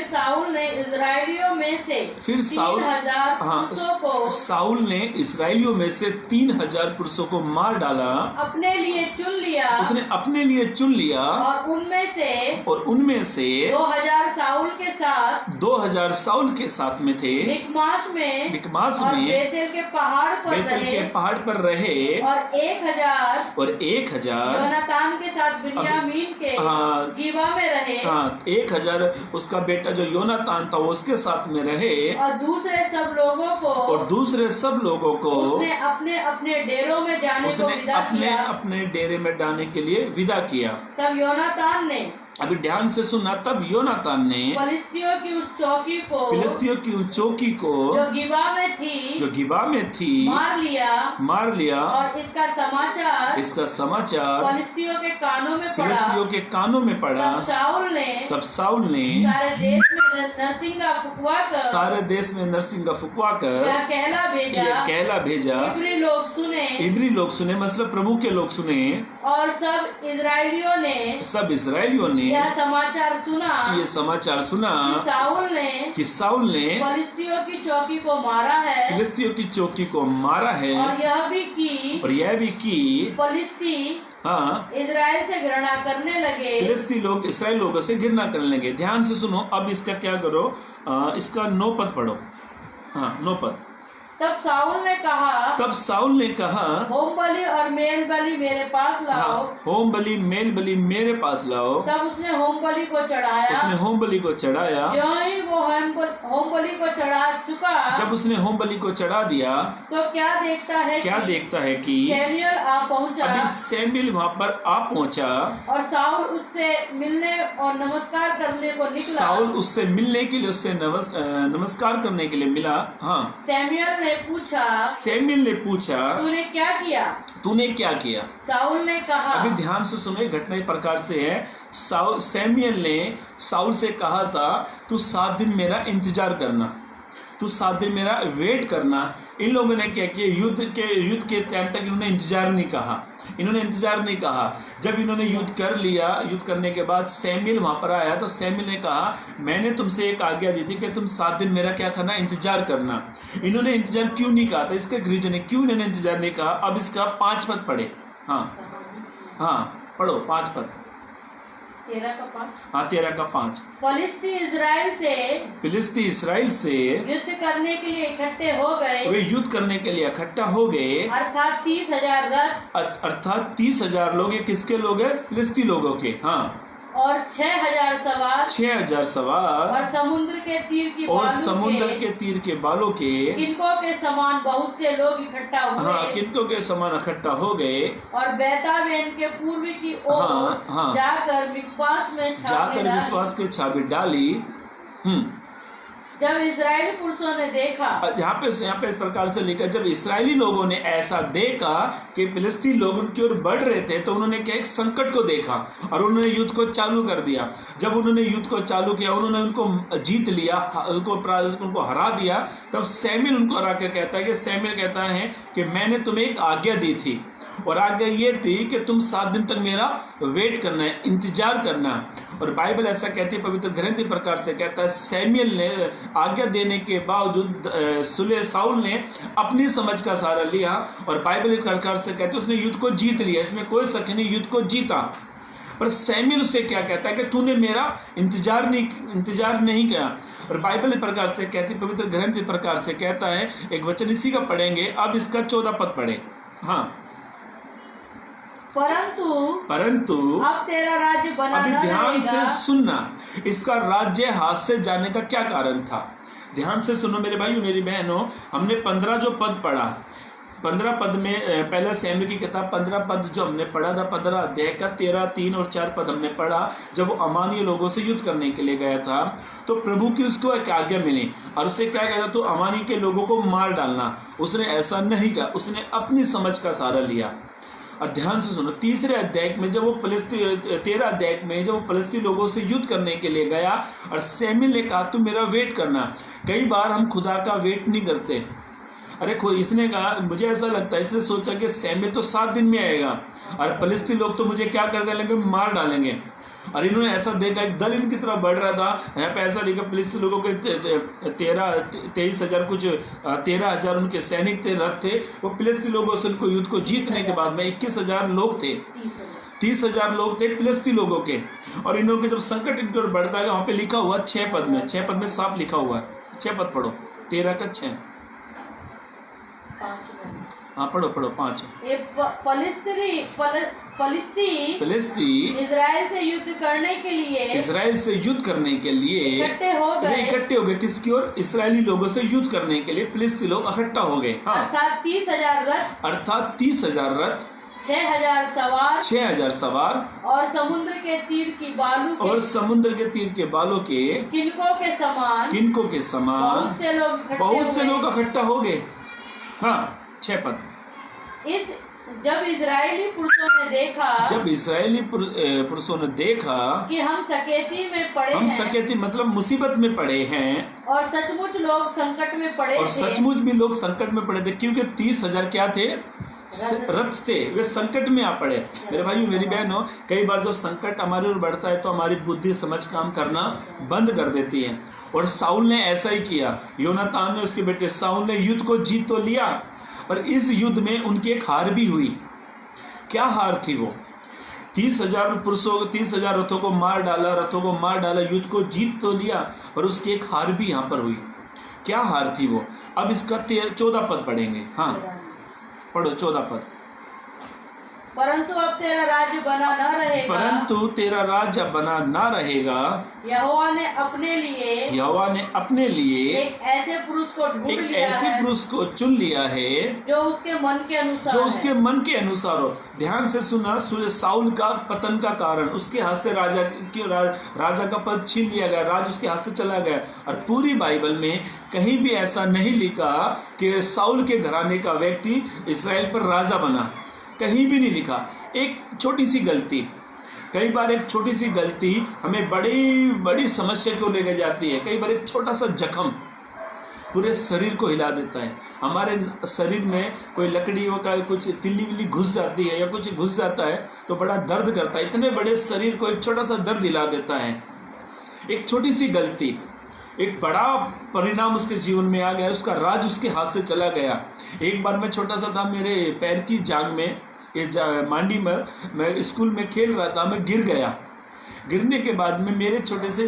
साउल ने इजराइलियों में से 3,000 पुरुषों को साउल ने इस्राएलियों में से 3,000 पुरुषों को मार डाला, अपने लिए चुन लिया, उसने अपने लिए चुन लिया। और उनमें से 2,000 साउल के साथ में थे, मिकमाश में बेतेल के पहाड़ पर रहे, और 1,000 योनातान के साथ बिन्यामीन के गिबा में रहे। 1,000 उसका बेटा जो योनातान था वो उसके साथ में रहे, और दूसरे सब लोगों को उसने अपने डेरों में जाने को विदा किया, अपने डेरे में डालने के लिए विदा किया। तब योनातान ने, अभी ध्यान से सुनना, तब योनातान ने फिलिस्तियों की उस चौकी को जो गिबा में थी मार लिया। और इसका समाचार फिलिस्तियों के कानों में पड़ा। तब साउल ने सारे देश में नरसिंगा फुकवा कर यह कहला भेजा। इब्री लोग सुने, मतलब प्रभु के लोग सुने, और सब इस्राएलियों ने यह समाचार सुना कि साउल ने फिलिस्तियों की चौकी को मारा है, और यह भी की फिलिस्ती इजराइल से घृणा करने लगे। फिलिस्ती लोग इसराइल लोगों से घृणा करने लगे। ध्यान से सुनो, अब इसका क्या करो, इसका 9 पद पढ़ो। 9 पद। तब साउल ने कहा होम बलि और मेल बलि मेरे पास लाओ। होम बलि मेल बलि मेरे पास लाओ। तब उसने होम बलि को चढ़ाया। जो ही वो होम बलि को चढ़ा चुका, जब उसने होम बलि को चढ़ा दिया, तो क्या देखता है कि सैमुएल आ पहुंचा। अभी सैमुएल वहाँ पर आ पहुंचा, और साउल उससे मिलने और नमस्कार करने को निकला। साउल उससे मिलने के लिए, उससे नमस्कार करने के लिए मिला। सैमुएल ने पूछा तूने क्या किया? साउल ने कहा, अभी ध्यान से सुनो, घटना इस प्रकार से है। सैमुएल ने साउल से कहा था, तू 7 दिन मेरा इंतजार करना, तू 7 दिन मेरा वेट करना। इन लोगों ने क्या किया, युद्ध के टाइम तक इन्होंने इंतजार नहीं कहा। जब इन्होंने युद्ध कर लिया, युद्ध करने के बाद सैमुएल वहां पर आया, तो सैमुएल ने कहा, मैंने तुमसे एक आज्ञा दी थी कि तुम 7 दिन मेरा क्या करना, इंतजार करना। इन्होंने इंतजार क्यों नहीं कहा था, इसका रीजन है क्यों इन्होंने इंतजार नहीं कहा। अब इसका 5 पद पढ़े। पढ़ो 5 पद। 13 का 5। फिलिस्ती इस्राएल से युद्ध करने के लिए इकट्ठे हो गए। वे युद्ध करने के लिए इकट्ठा हो गए, अर्थात 30,000 रथ, अर्थात 30,000 लोग। ये किसके लोग हैं? फिलिस्ती लोगों के। और 6,000 सवार, और समुद्र के तीर के बालों के किनको के समान बहुत से लोग इकट्ठा हुए। किनको के समान इकट्ठा हो गए, और बेतावेन के पूर्व की ओर जाकर विश्वास की छाबी डाली। जब इस्राएली पुरुषों ने देखा, यहाँ पे इस प्रकार से लिखा, जब इस्राएली लोगों ने ऐसा देखा कि फिलिस्ती लोग उनकी ओर बढ़ रहे थे, तो उन्होंने क्या, एक संकट को देखा और उन्होंने युद्ध को चालू कर दिया। जब उन्होंने युद्ध को चालू किया, उन्होंने उनको जीत लिया, उनको हरा दिया, तब सैमुएल उनको हरा के कहता है कि सैमुएल कहता है कि मैंने तुम्हें एक आज्ञा दी थी, और आज्ञा ये थी कि तुम 7 दिन तक मेरा वेट करना है, इंतजार करना। और बाइबल ऐसा कहती है, पवित्र ग्रंथ इस प्रकार से कहता है, सैमुएल ने आज्ञा देने के बावजूद साउल ने अपनी समझ का सहारा लिया, और बाइबल इस प्रकार से कहती है उसने युद्ध को जीत लिया, इसमें कोई शक नहीं, युद्ध को जीता। पर सैमुएल उसे क्या कहता है कि तूने मेरा इंतजार नहीं किया। और बाइबल इस प्रकार से कहती, पवित्र ग्रंथ इस प्रकार से कहता है, एक वचन इसी का पढ़ेंगे, अब इसका 14 पद पढ़े। हाँ, परंतु अब तेरा राज्य बना अभी ध्यान से सुनना, इसका राज्य हाथ से जाने का क्या कारण था। ध्यान से सुनो मेरे भाइयों मेरी बहनों, हमने 15 जो पद पढ़ा, 15 पद में पहले सैमुएल की किताब 15 पद जो हमने पढ़ा था, 15 अध्याय का 13, 3 और 4 पद हमने पढ़ा। जब वो अमानी लोगों से युद्ध करने के लिए गया था, तो प्रभु की उसको एक आज्ञा मिली और उससे क्या कहता, तो अमानी के लोगों को मार डालना। उसने ऐसा नहीं किया, उसने अपनी समझ का सहारा लिया। और ध्यान से सुनो, 3 अध्याय में जब वो 13 अध्याय में जब वो फिलिस्ती लोगों से युद्ध करने के लिए गया, और सैमुएल ने कहा तू मेरा वेट करना। कई बार हम खुदा का वेट नहीं करते। अरे इसने कहा, मुझे ऐसा लगता है, इसने सोचा कि सैमुएल तो 7 दिन में आएगा और फिलिस्ती लोग तो मुझे क्या कर डालेंगे, मार डालेंगे। और इन्होंने ऐसा देखा, एक दल इनकी तरफ बढ़ रहा था। यहाँ पे ऐसा लिखा, फिलिस्ती लोगों के 23,000 कुछ 13,000 उनके सैनिक थे, रथ थे। वो फिलिस्ती लोगों से उनको युद्ध को जीतने के बाद में 21,000 लोग थे, 30,000 लोग थे फिलिस्ती लोगों के। और इन लोगों के जब संकट इनकी ओर बढ़ता है, वहाँ पे लिखा हुआ 6 पद में, 6 पद में साफ लिखा हुआ है, 6 पद पढ़ो, 13 का 6। हाँ पढ़ो 5। फिलिस्ती इजराइल से युद्ध करने के लिए इकट्ठे हो गए। किसकी ओर? इस्राएली लोगों से युद्ध करने के लिए फिलिस्ती लोग इकट्ठा हो गए। हाँ, अर्थात 30,000 रथ, 6,000 सवार और समुद्र के तीर के बालों के किनको के समान बहुत से लोग इकट्ठा हो गए। हाँ, 6 पद। जब इजरायली पुरुषों ने देखा कि हम सकेती मतलब मुसीबत में पड़े हैं, और सचमुच लोग संकट में पड़े थे, क्योंकि 30,000 क्या थे? रथ थे, वे संकट में आ पड़े। मेरे भाइयों मेरी बहनों, कई बार जब संकट हमारे ओर बढ़ता है तो हमारी बुद्धि समझ काम करना बंद कर देती है। और साउल ने ऐसा ही किया। योनातान ने, उसके बेटे साउल ने युद्ध को जीत तो लिया, पर इस युद्ध में उनकी एक हार भी हुई। क्या हार थी वो? 30,000 रथों को मार डाला, युद्ध को जीत तो लिया, पर उसकी एक हार भी यहाँ पर हुई। क्या हार थी वो? अब इसका 14 पद पढ़ेंगे। हाँ पढ़ो 14 पद। परंतु अब तेरा राज्य बना न रहेगा। यहोवा ने अपने लिए एक ऐसे पुरुष को चुन लिया है जो उसके मन के अनुसार हो। ध्यान से सुना, साउल का पतन का कारण, उसके हाथ से राजा का पद छीन लिया गया, राज उसके हाथ से चला गया। और पूरी बाइबल में कहीं भी ऐसा नहीं लिखा कि साउल के घराने का व्यक्ति इसराइल पर राजा बना, कहीं भी नहीं लिखा। एक छोटी सी गलती, कई बार एक छोटी सी गलती हमें बड़ी बड़ी समस्या को लेकर जाती है। कई बार एक छोटा सा जख्म पूरे शरीर को हिला देता है। हमारे शरीर में कोई लकड़ी का कुछ तिल्ली विल्ली घुस जाती है या कुछ घुस जाता है तो बड़ा दर्द करता है। इतने बड़े शरीर को एक छोटा सा दर्द हिला देता है। एक छोटी सी गलती, एक बड़ा परिणाम उसके जीवन में आ गया, उसका राज उसके हाथ से चला गया। एक बार मैं छोटा सा था, मेरे पैर की जांघ में, मांडी में, मैं स्कूल में खेल रहा था, मैं गिर गया। गिरने के बाद में मेरे छोटे से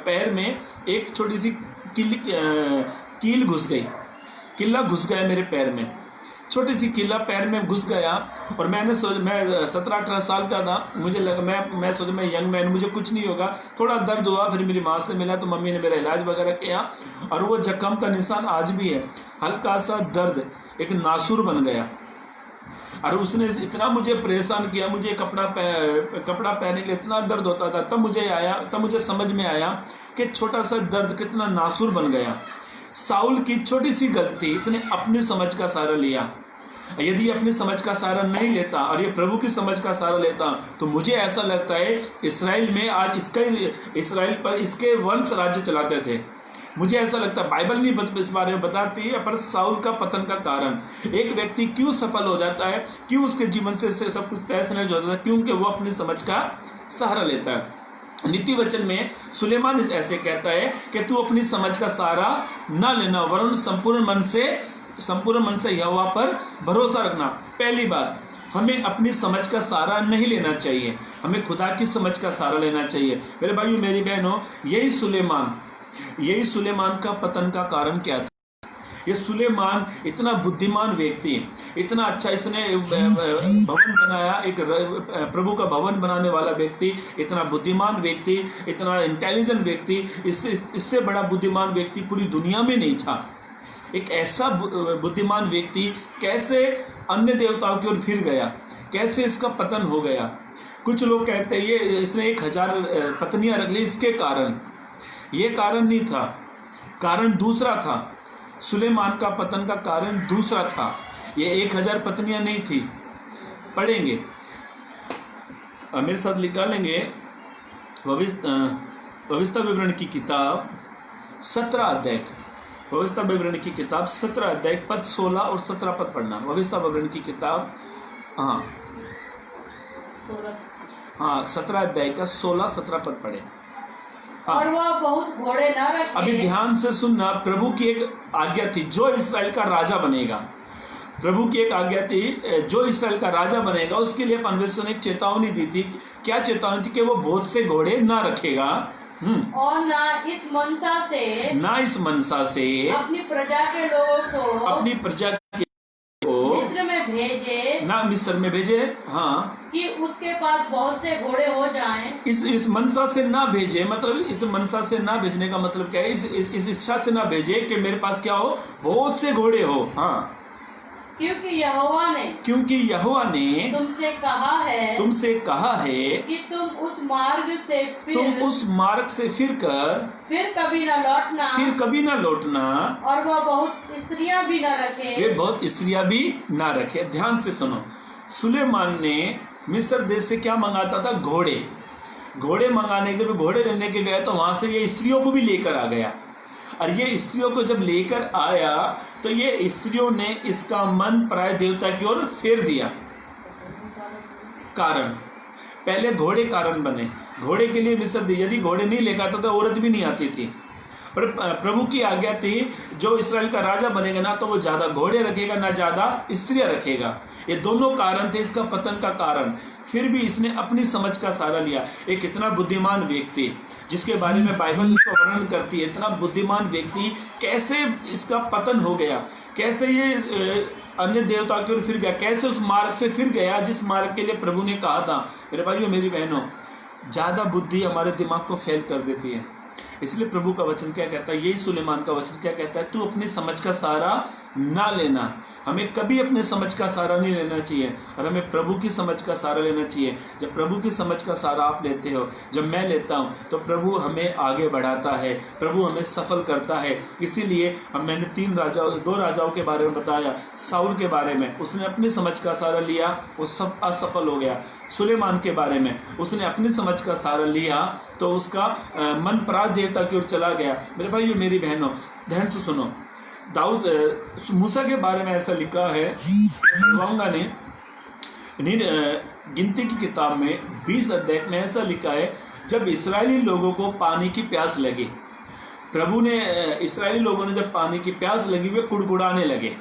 पैर में एक छोटी सी कील घुस गई, किला घुस गया मेरे पैर में, छोटी सी किला पैर में घुस गया। और मैं 17-18 साल का था, मुझे लगा मैं सोचा मैं यंग मैन, मुझे कुछ नहीं होगा। थोड़ा दर्द हुआ, फिर मेरी माँ से मिला तो मम्मी ने मेरा इलाज वगैरह किया, और वो जख्म का निशान आज भी है। हल्का सा दर्द, एक नासूर बन गया। और उसने इतना मुझे परेशान किया, मुझे कपड़ा पहनने के लिए इतना दर्द होता था। तब मुझे समझ में आया कि छोटा सा दर्द कितना नासूर बन गया। साउल की छोटी सी गलती, इसने अपनी समझ का सहारा लिया। यदि अपनी समझ का सहारा नहीं लेता और ये प्रभु की समझ का सहारा लेता, तो मुझे ऐसा लगता है इसराइल में आज इसराइल पर इसके वंश राज्य चलाते थे। मुझे ऐसा लगता है, बाइबल नहीं इस बारे में बताती है, पर साउल का पतन का कारण, एक व्यक्ति क्यों सफल हो जाता है, क्यों उसके जीवन से सब कुछ तहस नहस हो जाता है, क्योंकि वो अपनी समझ का सहारा लेता है। नीति वचन में सुलेमान ऐसे कहता है कि तू अपनी समझ का सहारा ना लेना, वरन संपूर्ण मन से यहोवा पर भरोसा रखना। पहली बात, हमें अपनी समझ का सहारा नहीं लेना चाहिए, हमें खुदा की समझ का सहारा लेना चाहिए। मेरे भाइयों मेरी बहनों, यही सुलेमान का पतन का कारण क्या था? ये सुलेमान इतना बुद्धिमान व्यक्ति, इतना अच्छा इसने भवन बनाया, एक प्रभु का भवन बनाने वाला व्यक्ति, इतना बुद्धिमान व्यक्ति, इतना इंटेलिजेंट व्यक्ति, इससे बड़ा बुद्धिमान व्यक्ति पूरी दुनिया में नहीं था। एक ऐसा बुद्धिमान व्यक्ति कैसे अन्य देवताओं की ओर फिर गया, कैसे इसका पतन हो गया? कुछ लोग कहते हैं ये इसने 1000 पत्नियां रख ली इसके कारण। ये कारण नहीं था, कारण दूसरा था। सुलेमान का पतन का कारण दूसरा था। ये 1000 पत्नियां नहीं थी। पढ़ेंगे, मेरे साथ निकालेंगे भविष्य विवरण की किताब 17 अध्याय, भविष्य विवरण की किताब 17 अध्याय पद 16 और 17 पद पढ़ना। भविष्य विवरण की किताब 17 अध्याय का 16-17 पद पढ़े। और वह बहुत घोड़े न रखे। अभी ध्यान से सुनना, प्रभु की एक आज्ञा थी जो इसराइल का राजा बनेगा। प्रभु की एक आज्ञा थी, जो इसराइल का राजा बनेगा उसके लिए परमेश्वर ने एक चेतावनी दी थी। क्या चेतावनी थी? कि वो बहुत से घोड़े ना रखेगा और ना इस मनसा से अपनी प्रजा के लोगों को मिस्र में भेजे कि उसके पास बहुत से घोड़े हो जाएं। इस मनसा से ना भेजे, मतलब इस मनसा से ना भेजने का मतलब क्या है? इस इच्छा से ना भेजे कि मेरे पास क्या हो, बहुत से घोड़े हो। क्योंकि यहोवा ने तुमसे कहा है कि तुम उस मार्ग से फिर कभी न लौटना और वह बहुत स्त्रियां भी न रखे। ध्यान से सुनो, सुलेमान ने मिस्र देश से क्या मंगाता था? घोड़े मंगाने के, घोड़े लेने के गया तो वहां से ये स्त्रियों को भी लेकर आ गया। और ये स्त्रियों को जब लेकर आया तो ये स्त्रियों ने इसका मन पराय देवता की ओर फेर दिया। कारण, पहले घोड़े कारण बने, घोड़े के लिए मिस्र, यदि घोड़े नहीं लेकर आता तो औरत भी नहीं आती थी। पर प्रभु की आज्ञा थी, जो इसराइल का राजा बनेगा ना तो वो ज्यादा घोड़े रखेगा ना ज्यादा स्त्रियां रखेगा। ये दोनों कारण थे इसका पतन का कारण। फिर भी इसने अपनी समझ का सहारा लिया। एक इतना बुद्धिमान व्यक्ति जिसके बारे में बाइबल इसको वर्णन करती है, इतना बुद्धिमान व्यक्ति कैसे इसका पतन हो गया, कैसे ये अन्य देवताओं की ओर फिर गया, कैसे उस मार्ग से फिर गया जिस मार्ग के लिए प्रभु ने कहा था। मेरे भाइयों मेरी बहनों, ज्यादा बुद्धि हमारे दिमाग को फेल कर देती है। इसलिए प्रभु का वचन क्या कहता है, यही सुलेमान का वचन क्या कहता है? तू अपनी समझ का सहारा ना लेना। हमें कभी अपने समझ का सहारा नहीं लेना चाहिए और हमें प्रभु की समझ का सहारा लेना चाहिए। जब प्रभु की समझ का सहारा आप लेते हो, जब मैं लेता हूँ, तो प्रभु हमें आगे बढ़ाता है, प्रभु हमें सफल करता है। इसीलिए मैंने 2 राजाओं के बारे में बताया। साउल के बारे में उसने अपनी समझ का सहारा लिया, वो सब असफल हो गया। सुलेमान के बारे में उसने अपनी समझ का सहारा लिया तो उसका मन पराय देवता की ओर चला गया। मेरे भाइयों मेरी बहनों, ध्यान से सुनो, मूसा के बारे में ऐसा लिखा है, पढ़वाऊंगा नहीं, गिनती की किताब में 20 अध्याय में ऐसा लिखा है, जब इस्राएली लोगों को पानी की प्यास लगी, प्रभु ने इस्राएली लोगों ने जब पानी की प्यास लगी वे कुड़कुड़ाने लगे।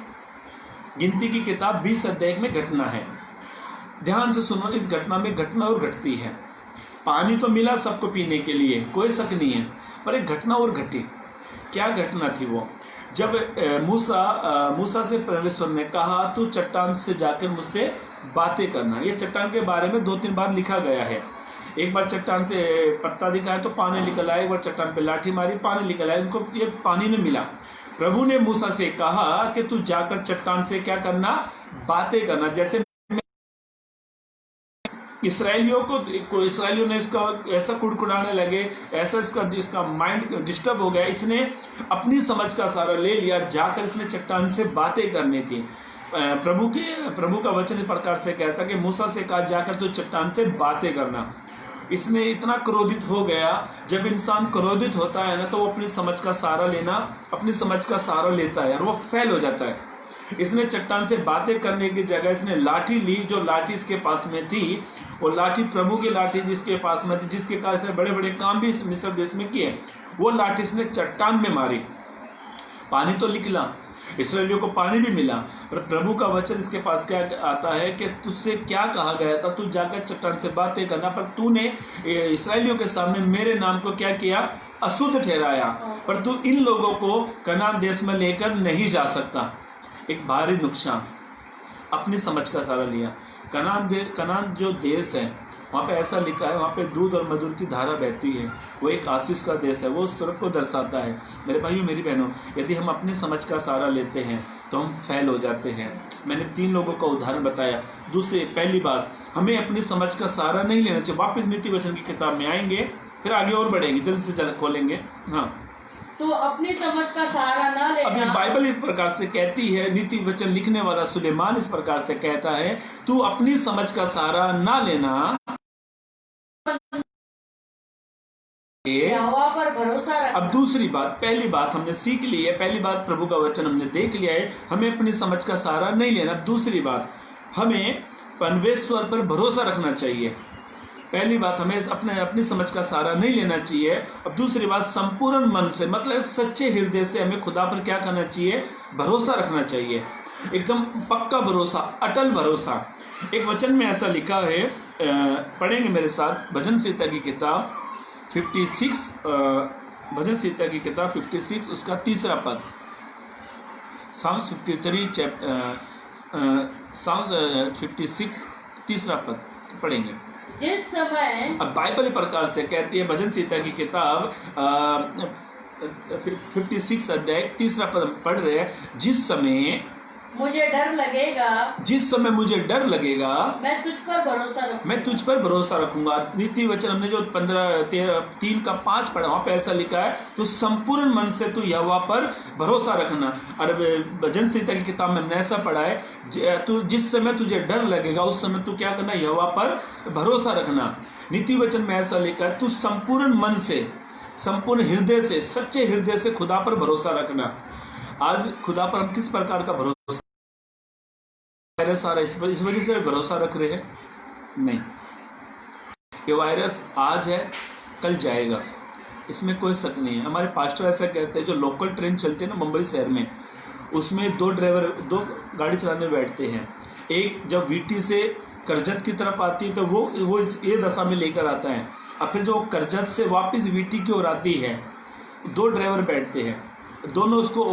गिनती की किताब 20 अध्याय में घटना है। ध्यान से सुनो, इस घटना में घटना और घटती है। पानी तो मिला सबको पीने के लिए, कोई शक नहीं है, पर एक घटना और घटी। क्या घटना थी वो? जब मूसा से परमेश्वर ने कहा तू चट्टान से जाकर मुझसे बातें करना। ये चट्टान के बारे में 2-3 बार लिखा गया है। एक बार चट्टान से पत्ता दिखाया तो पानी निकल आया, एक बार चट्टान पे लाठी मारी, पानी निकल आया। उनको ये पानी नहीं मिला। प्रभु ने मूसा से कहा कि तू जाकर चट्टान से क्या करना? बातें करना। जैसे इसराइलियों ने इसका ऐसा कुड़कुड़ाने लगे, ऐसा इसका माइंड डिस्टर्ब हो गया। इसने अपनी समझ का सहारा ले लिया और जाकर इसने चट्टान से बातें करनी थी। प्रभु का वचन इस प्रकार से कहता कि मूसा से कहा जाकर तो चट्टान से बातें करना। इसने इतना क्रोधित हो गया। जब इंसान क्रोधित होता है ना तो वो अपनी समझ का सहारा लेता है और वो फेल हो जाता है। इसने चट्टान से बातें करने की जगह इसने लाठी ली, जो लाठी इसके पास में थी, वो लाठी प्रभु की लाठी जिसके पास में थी, जिसके कारण इसने बड़े बड़े काम भी मिस्र देश में किए, वो लाठी इसने चट्टान में मारी। पानी तो निकला, इसराइलियों को पानी भी मिला, पर प्रभु का वचन इसके पास क्या आता है कि तुझसे क्या कहा गया था, तू जाकर चट्टान से बातें करना, पर तूने इसराइलियों के सामने मेरे नाम को क्या किया, अशुद्ध ठहराया, पर तू इन लोगों को कनान देश में लेकर नहीं जा सकता। एक भारी नुकसान, अपनी समझ का सहारा लिया। कनान जो देश है वहाँ पे ऐसा लिखा है, वहाँ पे दूध और मधुर की धारा बहती है, वो एक आशीष का देश है, वो स्वर्ग को दर्शाता है। मेरे भाइयों मेरी बहनों, यदि हम अपनी समझ का सहारा लेते हैं तो हम फेल हो जाते हैं। मैंने 3 लोगों का उदाहरण बताया। पहली बात, हमें अपनी समझ का सहारा नहीं लेना चाहिए। वापस नीति वचन की किताब में आएंगे, फिर आगे और बढ़ेंगे, जल्द से जल्द खोलेंगे। हाँ, तो अपनी समझ का सहारा ना लेना। अभी बाइबल इस प्रकार से कहती है, नीति वचन लिखने वाला सुलेमान इस प्रकार से कहता है, तू अपनी समझ का सहारा ना लेना, यहोवा पर भरोसा रखना। अब दूसरी बात, पहली बात हमने सीख ली है, पहली बात प्रभु का वचन हमने देख लिया है, हमें अपनी समझ का सहारा नहीं लेना। अब दूसरी बात, हमें परमेश्वर पर भरोसा रखना चाहिए। पहली बात, हमें अपनी समझ का सहारा नहीं लेना चाहिए। अब दूसरी बात, संपूर्ण मन से, मतलब सच्चे हृदय से हमें खुदा पर क्या करना चाहिए, भरोसा रखना चाहिए। एकदम पक्का भरोसा, अटल भरोसा। एक वचन में ऐसा लिखा है, पढ़ेंगे मेरे साथ, भजन संहिता की किताब 56, भजन संहिता की किताब 56 उसका 3रा पद, Psalms 53 Psalms 56 3रा पद पढ़ेंगे। जिस समय, अब बाइबल प्रकार से कहती है, भजन संहिता की किताब 56 अध्याय 3रा पद पढ़ रहे हैं, जिस समय मुझे डर लगेगा, मैं तुझ पर भरोसा रखूंगा। नीति वचन हमने जो 3 का 5 पढ़ा, वहां पे ऐसा लिखा है, तो संपूर्ण मन से तू यहोवा पर भरोसा रखना। और भजन संहिता की किताब में ऐसा पढ़ा है, तू जिस समय तुझे डर लगेगा उस समय तू क्या करना, यहोवा पर भरोसा रखना। नीति वचन में ऐसा लिखा है, तू संपूर्ण मन से, संपूर्ण हृदय से, सच्चे हृदय से खुदा पर भरोसा रखना। आज खुदा पर हम किस प्रकार का भरोसा, वायरस आ रहा है इस वजह से भरोसा रख रहे हैं? नहीं, ये वायरस आज है कल जाएगा, इसमें कोई शक नहीं है। हमारे पास्टर ऐसा कहते हैं, जो लोकल ट्रेन चलती है ना मुंबई शहर में, उसमें 2 गाड़ी चलाने बैठते हैं। एक जब वीटी से करजत की तरफ आती है तो वो ये दशा में लेकर आता है, और फिर जो करजत से वापस वीटी की ओर आती है, 2 ड्राइवर बैठते हैं, दोनों उसको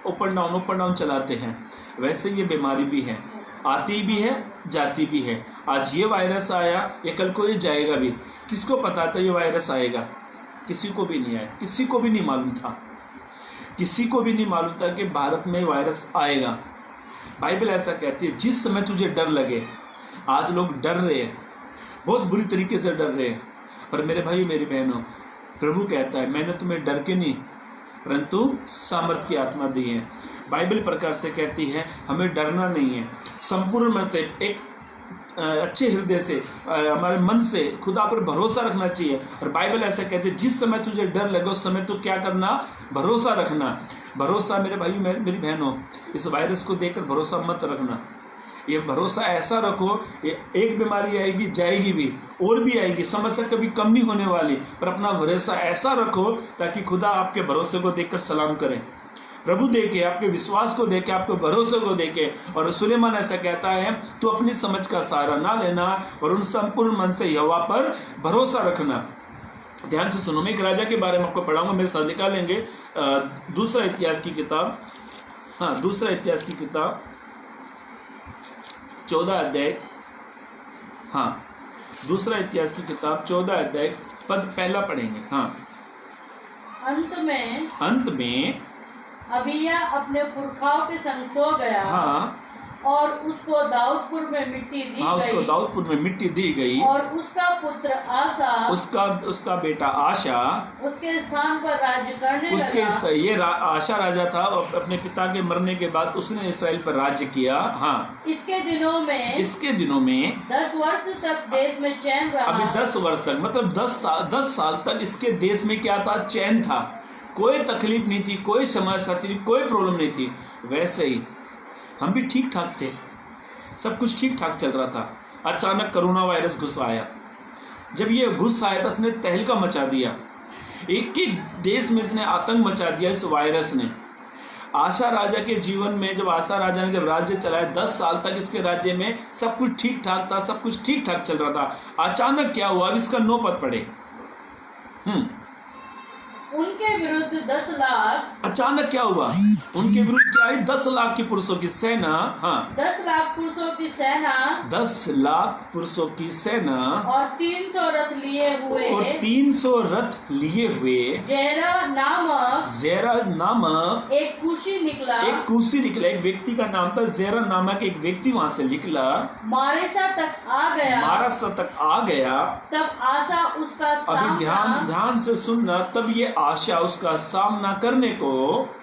अप एंड डाउन चलाते हैं। वैसे ये बीमारी भी है, आती भी है जाती भी है। आज ये वायरस आया, ये कल को ये जाएगा भी। किसको पता था ये वायरस आएगा? किसी को भी नहीं आया, किसी को भी नहीं मालूम था, किसी को भी नहीं मालूम था कि भारत में वायरस आएगा। बाइबल ऐसा कहती है, जिस समय तुझे डर लगे। आज लोग डर रहे हैं, बहुत बुरी तरीके से डर रहे हैं, पर मेरे भाई मेरी बहनों, प्रभु कहता है, मैंने तुम्हें डर के नहीं परंतु सामर्थ की आत्मा दी है। बाइबल प्रकार से कहती है, हमें डरना नहीं है, संपूर्ण मन से, एक अच्छे हृदय से, हमारे मन से खुदा पर भरोसा रखना चाहिए। और बाइबल ऐसा कहती है, जिस समय तुझे डर लगे उस समय तो क्या करना, भरोसा रखना। भरोसा मेरे भाई मेरी बहनों, इस वायरस को देखकर भरोसा मत रखना। ये भरोसा ऐसा रखो, ये एक बीमारी आएगी जाएगी भी, और भी आएगी, समस्या कभी कम नहीं होने वाली, पर अपना भरोसा ऐसा रखो ताकि खुदा आपके भरोसे को देखकर सलाम करे। प्रभु देखे, आपके विश्वास को देखे, आपके भरोसे को देखे। और सुलेमान ऐसा कहता है, तू अपनी समझ का सहारा ना लेना और उन संपूर्ण मन से यहोवा पर भरोसा रखना। ध्यान से सुनो, मैं एक राजा के बारे में आपको पढ़ाऊंगा, मेरे साथ निकालेंगे। दूसरा इतिहास की किताब, हाँ, दूसरा इतिहास की किताब 14 अध्याय, हाँ, दूसरा इतिहास की किताब 14 अध्याय पद पहला पढ़ेंगे। हाँ, अंत में अबिय्याह अपने पुरखाओं के संग सो गया। हाँ, और उसको दाऊदपुर में मिट्टी दी हाँ, गई। उसको दाऊदपुर में मिट्टी दी गई। और उसका पुत्र आसा, उसका बेटा आशा उसके स्थान पर राज्य करने लगा। ये आशा राजा था और अपने पिता के मरने के बाद उसने इसराइल पर राज्य किया। हाँ, इसके दिनों में 10 वर्ष तक देश में चैन रहा। अभी 10 वर्ष तक मतलब 10 साल तक इसके देश में क्या था? चैन था। कोई तकलीफ नहीं थी, कोई समस्या थी, कोई प्रॉब्लम नहीं थी। वैसे ही हम भी ठीक ठाक थे, सब कुछ ठीक ठाक चल रहा था। अचानक कोरोना वायरस घुस आया। जब ये घुस आया तो इसने तहलका मचा दिया। एक ही देश में इसने आतंक मचा दिया इस वायरस ने। आशा राजा के जीवन में जब आशा राजा ने जब राज्य चलाया 10 साल तक इसके राज्य में सब कुछ ठीक ठाक था, सब कुछ ठीक ठाक चल रहा था। अचानक क्या हुआ? अब इसका नौबत पड़े। उनके विरुद्ध 10 लाख। अचानक क्या हुआ? उनके विरुद्ध क्या है? 10 लाख की पुरुषों की सेना। हाँ, 10 लाख पुरुषों की सेना। 10 लाख पुरुषों की सेना और 300 रथ लिए हुए। और 300 रथ लिए हुए। जेरा नामक एक कुशी निकला। एक व्यक्ति का नाम था जेरा नामक एक व्यक्ति वहाँ से निकला। मारेसा तक आ गया। तब आशा उसका अभी ध्यान से सुनना। तब ये आशा उसका सामना करने को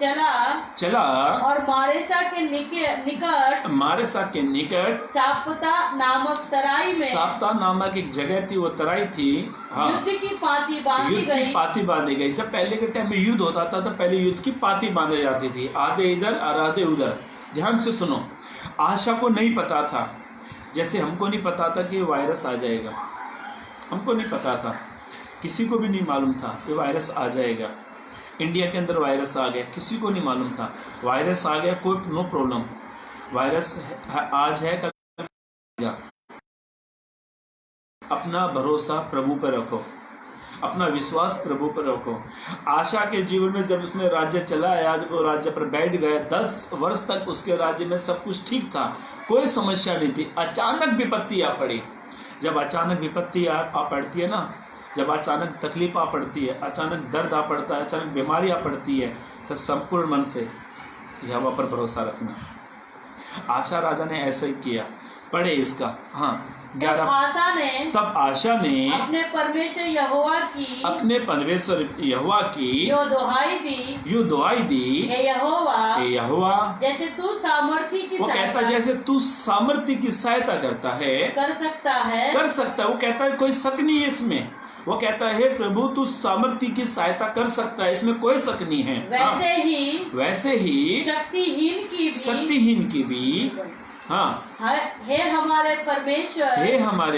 चला और मारेसा के निकट साप्ता नामक एक जगह थी, वो तराई थी। हाँ, युद्ध की पाती बांधी गई। जब पहले के टाइम में युद्ध होता था तो पहले युद्ध की पाती बांधी जाती थी, आधे इधर और आधे उधर। ध्यान से सुनो, आशा को नहीं पता था, जैसे हमको नहीं पता था कि ये वायरस आ जाएगा। हमको नहीं पता था, किसी को भी नहीं मालूम था ये वायरस आ जाएगा। इंडिया के अंदर वायरस आ गया, किसी को नहीं मालूम था। वायरस आ गया, कोई नो प्रॉब्लम। वायरस आज है, कल। अपना भरोसा प्रभु पर रखो, अपना विश्वास प्रभु पर रखो। आशा के जीवन में जब उसने राज्य चलाया, जब वो राज्य पर बैठ गए, 10 वर्ष तक उसके राज्य में सब कुछ ठीक था, कोई समस्या नहीं थी। अचानक विपत्ति आ पड़ी। जब अचानक विपत्ति आ पड़ती है ना, जब अचानक तकलीफ आ पड़ती है, अचानक दर्द आ पड़ता है, अचानक बीमारी आ पड़ती है, तो संपूर्ण मन से यहोवा पर भरोसा रखना। आशा राजा ने ऐसा ही किया। पढ़े इसका। हाँ, 11। तब आशा ने अपने परमेश्वर यहोवा की यो दुहाई दी। हे यहोवा, जैसे तू सामर्थी की वो कहता है जैसे तू सामर्थ्य की सहायता करता है, कर सकता है। वो कहता है कोई शक नहीं है इसमें। वो कहता है हे प्रभु तू सामर्थ्य की सहायता कर सकता है, इसमें कोई शक नहीं है। वैसे ही शक्तिहीन की भी। हाँ, हे हमारे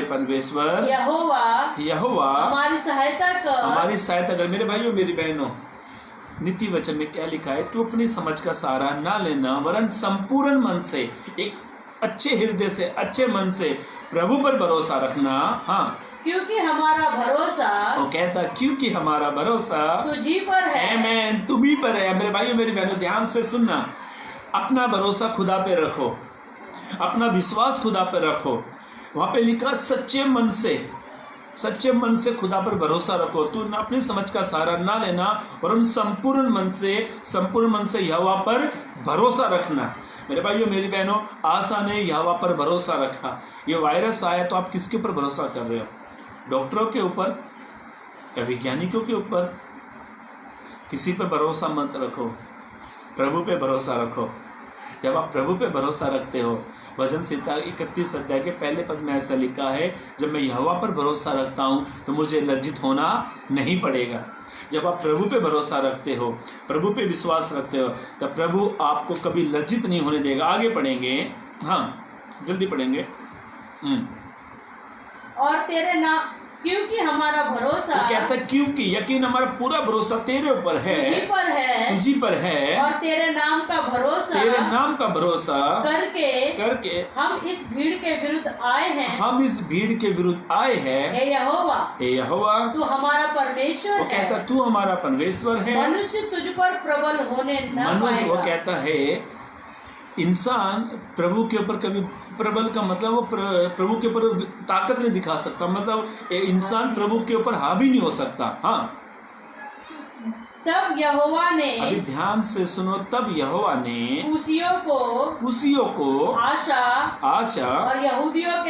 परमेश्वर यहोवा हमारी सहायता कर। मेरे भाइयों मेरी बहनों, नीति वचन में क्या लिखा है? तू अपनी समझ का सहारा ना लेना, वरन संपूर्ण मन से, एक अच्छे हृदय से, अच्छे मन से प्रभु पर भरोसा रखना। हाँ, क्योंकि हमारा भरोसा, वो कहता क्योंकि हमारा भरोसा तुझी पर है। आमीन, तुम्ही पर है। मेरे भाइयों मेरी बहनों, ध्यान से सुनना। अपना भरोसा खुदा पे रखो, अपना विश्वास खुदा पे रखो। वहां पे लिखा सच्चे मन से खुदा पर भरोसा रखो। तू अपनी समझ का सहारा ना लेना, और उन संपूर्ण मन से यहोवा पर भरोसा रखना। मेरे भाइयों मेरी बहनों, आशा ने यहोवा पर भरोसा रखा। ये वायरस आया तो आप किसके ऊपर भरोसा कर रहे हो? डॉक्टरों के ऊपर या वैज्ञानिकों के ऊपर? किसी पे भरोसा मत रखो, प्रभु पे भरोसा रखो। जब आप प्रभु पे भरोसा रखते हो, भजन संहिता 31 अध्याय के पहले पद में ऐसा लिखा है, जब मैं यहोवा पर भरोसा रखता हूँ तो मुझे लज्जित होना नहीं पड़ेगा। जब आप प्रभु पे भरोसा रखते हो, प्रभु पे विश्वास रखते हो, तब प्रभु आपको कभी लज्जित नहीं होने देगा। आगे पढ़ेंगे, हाँ जल्दी पढ़ेंगे। और तेरे नाम, क्योंकि हमारा भरोसा, वो कहता है क्योंकि यकीन हमारा पूरा भरोसा तेरे ऊपर है, तुझी पर है। और तेरे नाम का भरोसा करके हम इस भीड़ के विरुद्ध आए हैं। हे यहोवा तू हमारा परमेश्वर है। वो कहता तू हमारा परमेश्वर है। मनुष्य तुझ पर प्रबल होने न पाएगा। वो कहता है इंसान प्रभु के ऊपर कभी, प्रबल का मतलब वो प्रभु के ऊपर ताकत नहीं दिखा सकता, मतलब इंसान प्रभु के ऊपर हावी नहीं हो सकता। हाँ, तब यहोवा ने, अभी ध्यान से सुनो, तब यहोवा ने कुशियों को आशा और यहूदियों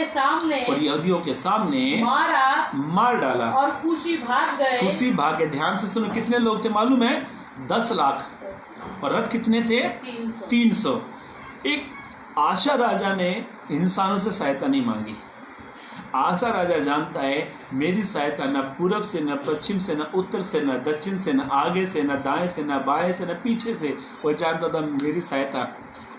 के सामने मार डाला और कुशी भाग गए। ध्यान से सुनो, कितने लोग थे मालूम है? 10 लाख। और रथ कितने थे? 300। एक आशा राजा ने इंसानों से सहायता नहीं मांगी। आशा राजा जानता है मेरी सहायता न पूरब से, न पश्चिम से, न उत्तर से, न दक्षिण से, न आगे से, न दाएं से, न बाएं से, न पीछे से। वो जानता था मेरी सहायता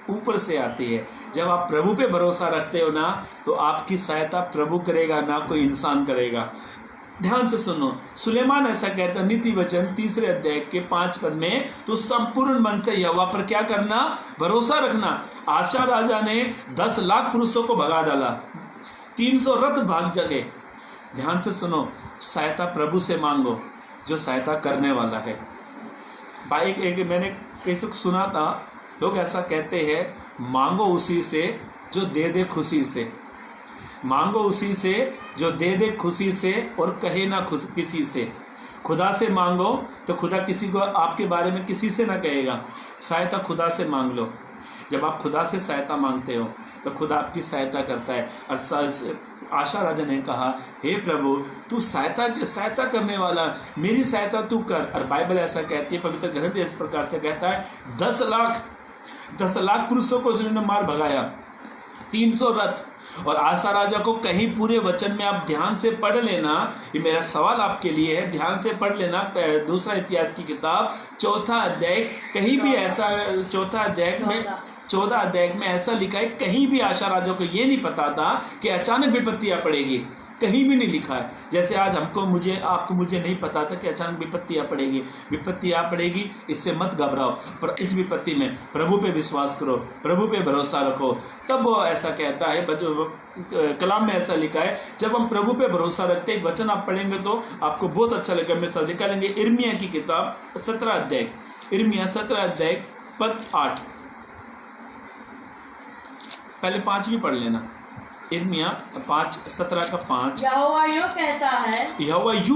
ऊपर से आती है। जब आप प्रभु पे भरोसा रखते हो ना, तो आपकी सहायता प्रभु करेगा, ना कोई इंसान करेगा। ध्यान से सुनो, सुलेमान ऐसा कहता, नीति वचन 3 अध्याय के 5 पद में, तो संपूर्ण मन से यहोवा पर क्या करना? भरोसा रखना। आशा राजा ने 10 लाख पुरुषों को भगा डाला, 300 रथ भाग जगे। ध्यान से सुनो, सहायता प्रभु से मांगो जो सहायता करने वाला है। भाई एक मैंने कैसे सुना था, लोग ऐसा कहते हैं, मांगो उसी से जो दे दे खुशी से। मांगो उसी से जो दे दे खुशी से और कहे ना किसी से। खुदा से मांगो तो खुदा किसी को आपके बारे में किसी से ना कहेगा। सहायता खुदा से मांग लो। जब आप खुदा से सहायता मांगते हो तो खुदा आपकी सहायता करता है। और आशा राजा ने कहा, हे प्रभु, तू सहायता करने वाला, मेरी सहायता तू कर। और बाइबल ऐसा कहती है, पवित्र ग्रंथ इस प्रकार से कहता है, 10 लाख पुरुषों को उसने मार भगाया, 300 रथ। और आशा राजा को कहीं पूरे वचन में आप ध्यान से पढ़ लेना, ये मेरा सवाल आपके लिए है, ध्यान से पढ़ लेना। दूसरा इतिहास की किताब 4 अध्याय, कहीं भी ऐसा 14 अध्याय में ऐसा लिखा है, कहीं भी आशा राजा को ये नहीं पता था कि अचानक विपत्तियां पड़ेगी, कहीं भी नहीं लिखा है। जैसे आज मुझे नहीं पता था कि अचानक विपत्तियां पड़ेगी, इससे मत घबराओ, पर इस विपत्ति में प्रभु पे विश्वास करो, प्रभु पे भरोसा रखो। तब वो ऐसा कहता है, कलाम में ऐसा लिखा है, जब हम प्रभु पे भरोसा रखते हैं, वचन आप पढ़ेंगे तो आपको बहुत अच्छा लगेगा। मेरे साथ निकालेंगे इर्मिया की किताब 17 अध्याय, इर्मिया 17 अध्याय पद 8। पहले 5 भी पढ़ लेना। इर्मिया 17 का 5। यहोवा यूं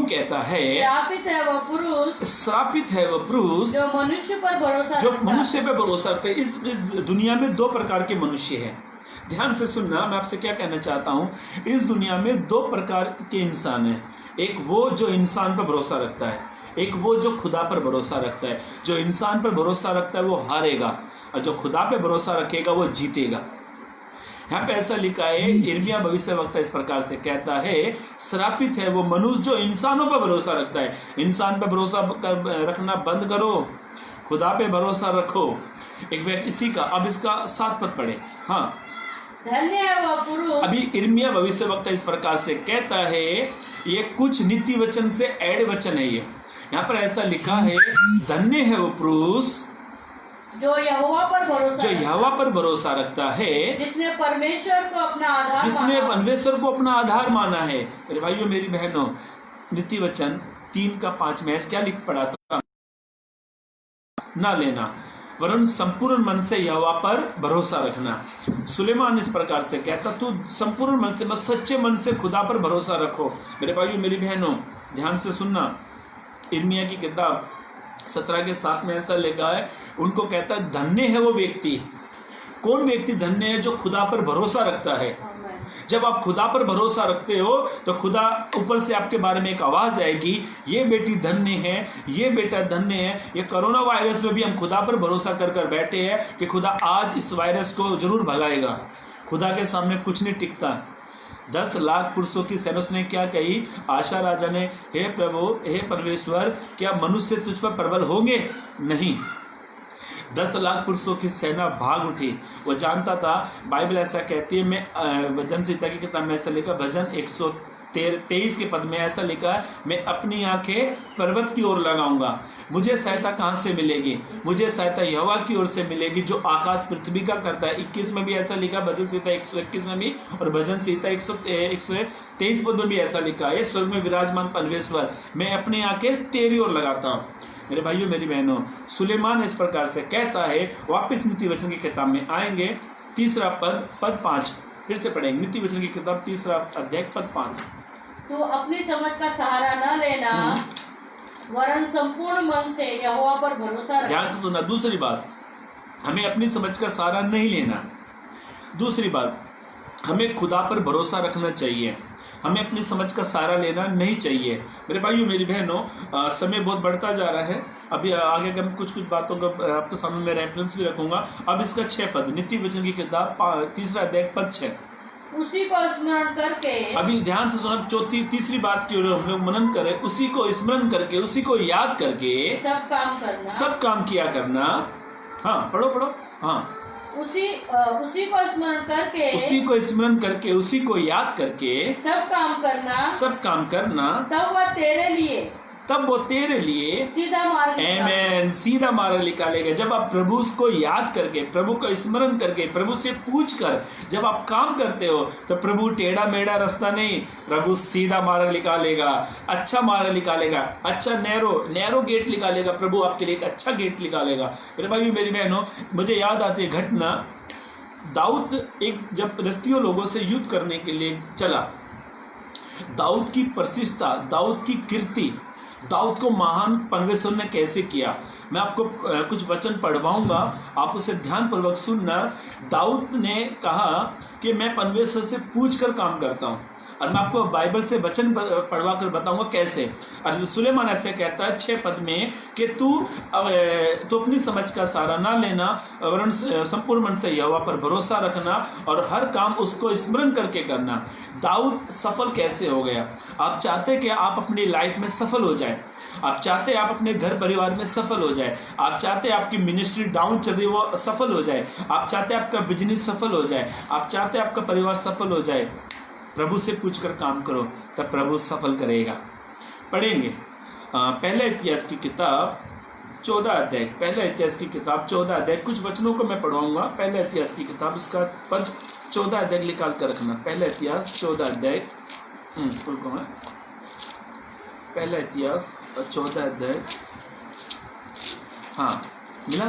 कहता है, श्रापित है वह पुरुष जो मनुष्य पर भरोसा रखता है। इस दुनिया में 2 प्रकार के मनुष्य हैं। ध्यान से सुनना, मैं आपसे क्या कहना चाहता हूँ। इस दुनिया में 2 प्रकार के इंसान हैं। एक वो जो इंसान पर भरोसा रखता है, एक वो जो खुदा पर भरोसा रखता है। जो इंसान पर भरोसा रखता है वो हारेगा, और जो खुदा पर भरोसा रखेगा वो जीतेगा। यहाँ पे ऐसा लिखा है, इर्मिया भविष्यवक्ता इस प्रकार से कहता है, श्रापित है वो मनुष्य जो इंसानों पर भरोसा रखता है। इंसान पर भरोसा रखना बंद करो, खुदा पे भरोसा रखो। एक व्यक्ति इसी का, अब इसका 7 पद पढ़े। हाँ, धन्य है वो पुरुष। अभी इर्मिया भविष्यवक्ता इस प्रकार से कहता है, ये कुछ नीति वचन से ऐड वचन है। ये यहाँ पर ऐसा लिखा है, धन्य है वो पुरुष जो यहोवा पर भरोसा रखता है, जिसने परमेश्वर को अपना आधार माना है। मेरे भाइयों मेरी बहनों, नीति वचन 3 का 5 में क्या लिख पड़ा था? ना लेना, वरन संपूर्ण मन से यहोवा पर भरोसा रखना। सुलेमान इस प्रकार से कहता, तू संपूर्ण मन से, सच्चे मन से खुदा पर भरोसा रखो। मेरे भाइयों मेरी बहनों, ध्यान से सुनना। इर्मिया की किताब 17 के 7 में ऐसा लिखा है, उनको कहता है, धन्य है वो व्यक्ति। कौन व्यक्ति धन्य है? जो खुदा पर भरोसा रखता है। जब आप खुदा पर भरोसा रखते हो तो खुदा ऊपर से आपके बारे में एक आवाज आएगी, ये बेटी धन्य है, ये बेटा धन्य है। ये कोरोना वायरस में भी हम खुदा पर भरोसा कर बैठे हैं कि खुदा आज इस वायरस को जरूर भगाएगा। खुदा के सामने कुछ नहीं टिकता। 10 लाख पुरुषों की सेना ने क्या कही? आशा राजा ने, हे प्रभु, हे परमेश्वर, क्या मनुष्य तुझ पर प्रबल होंगे? नहीं। 10 लाख पुरुषों की सेना भाग उठी। वो जानता था, बाइबल ऐसा कहती है, मैं भजन संहिता की किताब में ऐसा लिखा, भजन 123 के पद में ऐसा लिखा है, मैं अपनी आंखें पर्वत की ओर लगाऊंगा। मुझे सहायता कहाँ से मिलेगी? मुझे सहायता यहोवा की ओर से मिलेगी जो आकाश पृथ्वी का करता है। 21 में भी ऐसा लिखा, भजन संहिता 121 में भी, और भजन संहिता 123 पद में भी ऐसा लिखा है, स्वर्ग में विराजमान परमेश्वर, मैं अपनी आंखें तेरी ओर लगाता हूँ। मेरे भाइयों मेरी बहनों, सुलेमान इस प्रकार से कहता है। वापिस नीति वचन की किताब में आएंगे, 3 पद 5 फिर से पढ़ेंगे। नीति वचन की किताब 3 अध्याय पद 5। तो अपनी समझ का सहारा न लेना, वरन संपूर्ण मन से यहोवा पर भरोसा रखें। ध्यान से सुनना। दूसरी बात, हमें अपनी समझ का सहारा नहीं लेना। दूसरी बात, हमें खुदा पर भरोसा रखना चाहिए, हमें अपनी समझ का सहारा लेना नहीं चाहिए। मेरे भाइयों मेरी बहनों, समय बहुत बढ़ता जा रहा है। अभी आगे मैं कुछ बातों का आपके सामने मैं रेफरेंस भी रखूंगा। अब इसका 6 पद, नीति वचन की किताब 3 अध्याय पद 6, उसी को स्मरण करके, अभी ध्यान से सुना, तीसरी बात की ओर हम लोग मनन करें, उसी को स्मरण करके, उसी को याद करके सब काम किया करना। हाँ पढ़ो। हाँ, उसी को स्मरण करके, उसी को याद करके सब काम करना, तब वो तेरे लिए सीधा मार्ग निकालेगा। जब आप प्रभु को याद करके, प्रभु को स्मरण करके, प्रभु से पूछ कर जब आप काम करते हो, तो प्रभु टेढ़ा मेढ़ा रास्ता नहीं, प्रभु सीधा मार्ग निकालेगा, अच्छा मार्ग निकालेगा, अच्छा नैरो गेट निकालेगा। प्रभु आपके लिए एक अच्छा गेट निकालेगा। मेरे भाइयों मेरी बहनों, मुझे याद आती है घटना, दाऊद जब फिलिस्तीयों लोगों से युद्ध करने के लिए चला, दाऊद की प्रशिष्टता, दाऊद की कीर्ति, दाऊद को महान परमेश्वर ने कैसे किया, मैं आपको कुछ वचन पढ़वाऊंगा, आप उसे ध्यानपूर्वक सुनना। दाऊद ने कहा कि मैं परमेश्वर से पूछकर काम करता हूँ, और मैं आपको बाइबल से वचन पढ़वा कर बताऊंगा कैसे। और सुलेमान ऐसे कहता है 6 पद में कि तू अपनी समझ का सहारा ना लेना, वरन संपूर्ण मन से यहोवा पर भरोसा रखना और हर काम उसको स्मरण करके करना। दाऊद सफल कैसे हो गया? आप चाहते कि आप अपनी लाइफ में सफल हो जाए, आप चाहते हैं आप अपने घर परिवार में सफल हो जाए, आप चाहते हैं आपकी मिनिस्ट्री डाउन चल रही है वो सफल हो जाए, आप चाहते हैं आपका बिजनेस सफल हो जाए, आप चाहते हैं आपका परिवार सफल हो जाए, प्रभु से पूछकर काम करो, तब प्रभु सफल करेगा। पढ़ेंगे पहले इतिहास की किताब 14 अध्याय, पहले इतिहास की किताब 14 अध्याय, कुछ वचनों को मैं पढ़वाऊंगा। पहले इतिहास की किताब, इसका पद 14 अध्याय निकाल कर रखना। पहले इतिहास 14 अध्याय, पहला इतिहास 14 अध्याय, हाँ मिला।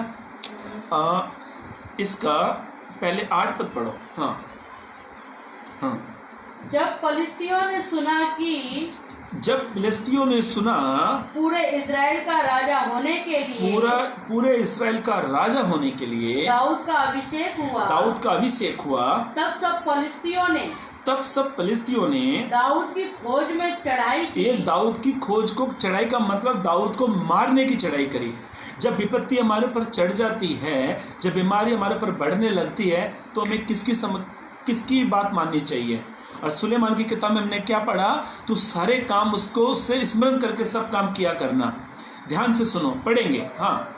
इसका पहले 8 पद पढ़ो। हाँ। जब फिलिस्तियों ने सुना पूरे इस्राएल का राजा होने के लिए दाऊद का अभिषेक हुआ, तब सब फिलिस्तियों ने दाऊद की खोज में चढ़ाई की। ये दाऊद की खोज को, चढ़ाई का मतलब दाऊद को मारने की चढ़ाई करी। जब विपत्ति हमारे पर चढ़ जाती है, जब बीमारी हमारे पर बढ़ने लगती है, तो हमें किसकी बात माननी चाहिए? और सुलेमान की किताब में हमने क्या पढ़ा? तो सारे काम उससे स्मरण करके सब काम किया करना। ध्यान से सुनो, पढ़ेंगे। हाँ,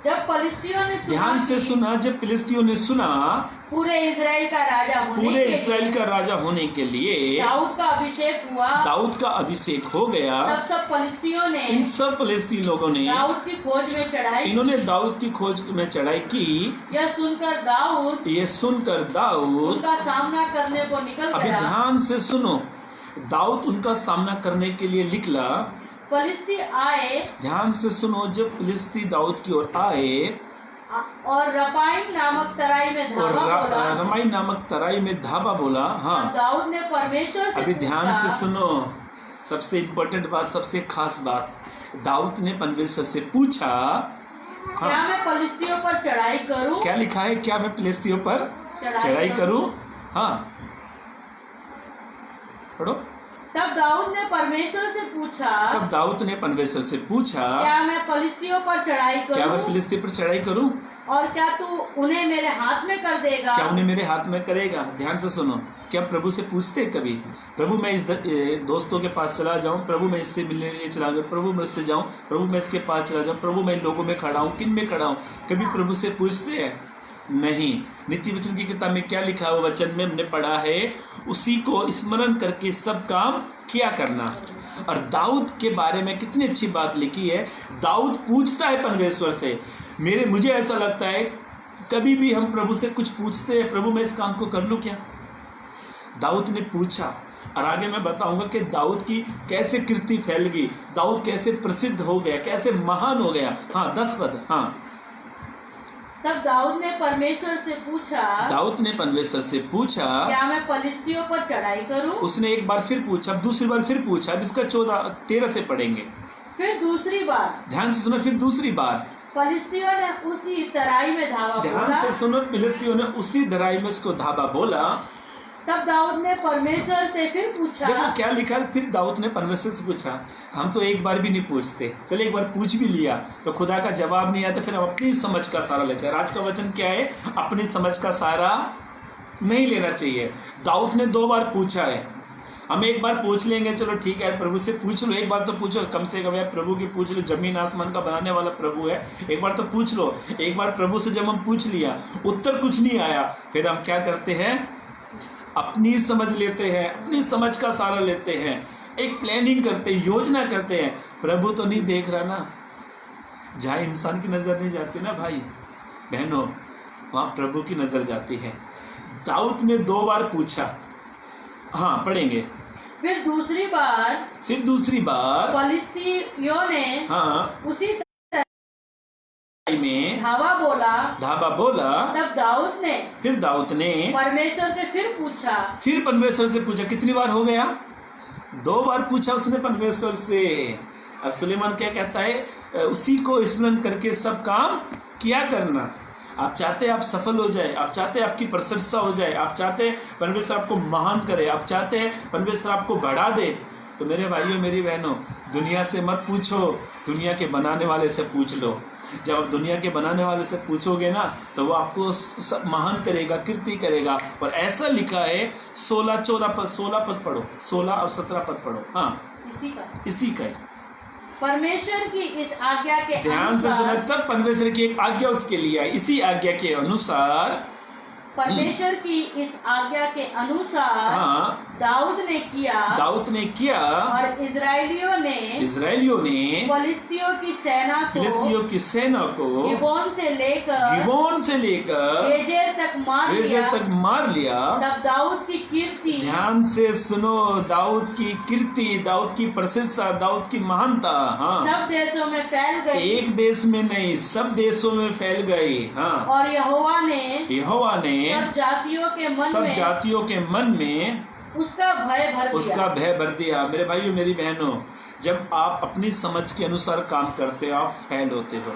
जब फिलिस्तियों ने ध्यान से सुना, जब फिलिस्तियों ने सुना पूरे इस्राएल का राजा होने के लिए दाऊद का अभिषेक हो गया, तब सब फिलिस्तियों ने, इन सब फिलिस्ती लोगों ने दाऊद की खोज में चढ़ाई, इन्होंने दाऊद की खोज में चढ़ाई की। यह सुनकर दाऊद उनका सामना करने को निकल गया। अभी ध्यान से सुनो, दाऊद उनका सामना करने के लिए निकला। फिलिस्ती आए, ध्यान से सुनो, जब फिलिस्ती दाऊद की ओर आए और रमाई नामक तराई में धाबा बोला। हाँ, दाऊद ने परमेश्वर से अभी ध्यान से सुनो, सबसे इम्पोर्टेंट बात, सबसे खास बात, दाऊद ने परमेश्वर से पूछा, हाँ, क्या मैं फिलिस्तियों पर चढ़ाई करूं? क्या लिखा है? क्या मैं फिलिस्तियों पर चढ़ाई करूं? हाँ पढ़ो। तब दाऊद ने परमेश्वर से पूछा, क्या मैं फिलिस्तियों पर चढ़ाई करूं? और क्या तू उन्हें मेरे हाथ में कर देगा? क्या उन्हें मेरे हाथ में करेगा? ध्यान से सुनो, क्या प्रभु से पूछते कभी? प्रभु मैं इस दोस्तों के पास चला जाऊं, प्रभु मैं इससे मिलने के लिए चला जाऊं, प्रभु मैं इससे जाऊं, प्रभु मैं इसके पास चला जाऊं, प्रभु मैं लोगों में खड़ा हूं, किन में खड़ा हूं? कभी प्रभु से पूछते हैं? नहीं। नीति वचन की किताब में क्या लिखा है? वचन में हमने पढ़ा है, उसी को स्मरण करके सब काम किया करना। और दाऊद के बारे में कितनी अच्छी बात लिखी है। दाऊद पूछता है परमेश्वर से। मुझे ऐसा लगता है कभी भी हम प्रभु से कुछ पूछते हैं, प्रभु मैं इस काम को कर लूं क्या? दाऊद ने पूछा, और आगे मैं बताऊंगा कि दाऊद की कैसे कीर्ति फैल गई, दाऊद कैसे प्रसिद्ध हो गया, कैसे महान हो गया। हाँ 10 पद। हाँ तब दाऊद ने परमेश्वर से पूछा क्या मैं फलिस्तियों पर चढ़ाई करूं? उसने एक बार फिर पूछा, दूसरी बार फिर पूछा। अब इसका 13 से पढ़ेंगे। फिर दूसरी बार, ध्यान से सुनो, फिर दूसरी बार फलिस्तियों ने उसी तराई में धावा बोला। ध्यान से सुनो, फिलिस्तियों ने उसी तराई में उसको धावा बोला। तब दाऊद ने परमेश्वर से फिर पूछा। देखो क्या लिखा है, फिर दाऊद ने परमेश्वर से पूछा। हम तो एक बार भी नहीं पूछते, चले एक बार पूछ भी लिया तो खुदा का जवाब नहीं आता, फिर हम अपनी समझ का सहारा लेते हैं। आज का वचन क्या है? अपनी समझ का सहारा नहीं लेना चाहिए। दाऊद ने 2 बार पूछा है, हम एक बार पूछ लेंगे, चलो ठीक है, प्रभु से पूछ लो, एक बार तो पूछो, कम से कम यार प्रभु की पूछ लो, जमीन आसमान का बनाने वाला प्रभु है, एक बार तो पूछ लो। एक बार प्रभु से जब हम पूछ लिया, उत्तर कुछ नहीं आया, फिर हम क्या करते हैं? अपनी समझ लेते हैं, अपनी समझ का सहारा लेते हैं, एक प्लानिंग करते हैं, योजना करते हैं। प्रभु तो नहीं देख रहा ना, जहाँ इंसान की नज़र नहीं जाती ना भाई बहनों, वहाँ प्रभु की नज़र जाती है। दाऊद ने 2 बार पूछा। हाँ, पढ़ेंगे। फिर दूसरी बार फलिस्तियों ने उसी में धावा बोला। तब दाऊद ने परमेश्वर से फिर पूछा। कितनी बार हो गया? 2 बार पूछा उसने परमेश्वर से। और सुलेमान क्या कहता है? उसी को स्मरण करके सब काम किया करना। आप चाहते हैं आप सफल हो जाए, आप चाहते हैं आपकी प्रशंसा हो जाए, आप चाहते हैं परमेश्वर आपको महान करे, आप चाहते हैं परमेश्वर आपको बढ़ा दे, तो मेरे भाइयों मेरी बहनों, दुनिया से मत पूछो, दुनिया के बनाने वाले से पूछ लो। जब आप दुनिया के बनाने वाले से पूछोगे ना, तो वो आपको महान करेगा, कीर्ति करेगा। और ऐसा लिखा है 16 पद पढ़ो, 16 और 17 पद पढ़ो। हाँ, इसी का परमेश्वर की इस आज्ञा के ध्यान से सुना। तब परमेश्वर की एक आज्ञा उसके लिए आई, इसी आज्ञा के अनुसार, परमेश्वर की इस आज्ञा के अनुसार दाऊद ने किया और इजराइलियों ने फिलिस्तियों की सेना को गिबोन से लेकर गेजेर तक मार लिया। तब दाऊद की कीर्ति, ध्यान से सुनो, दाऊद की कीर्ति, दाऊद की प्रशंसा, दाऊद की महानता सब देशों में फैल गई। एक देश में नहीं, सब देशों में फैल गई। और यहोवा ने सब जातियों के मन में उसका भय भर दिया। मेरे भाइयों मेरी बहनों, जब आप अपनी समझ के अनुसार काम करते हो, आप फेल होते हो।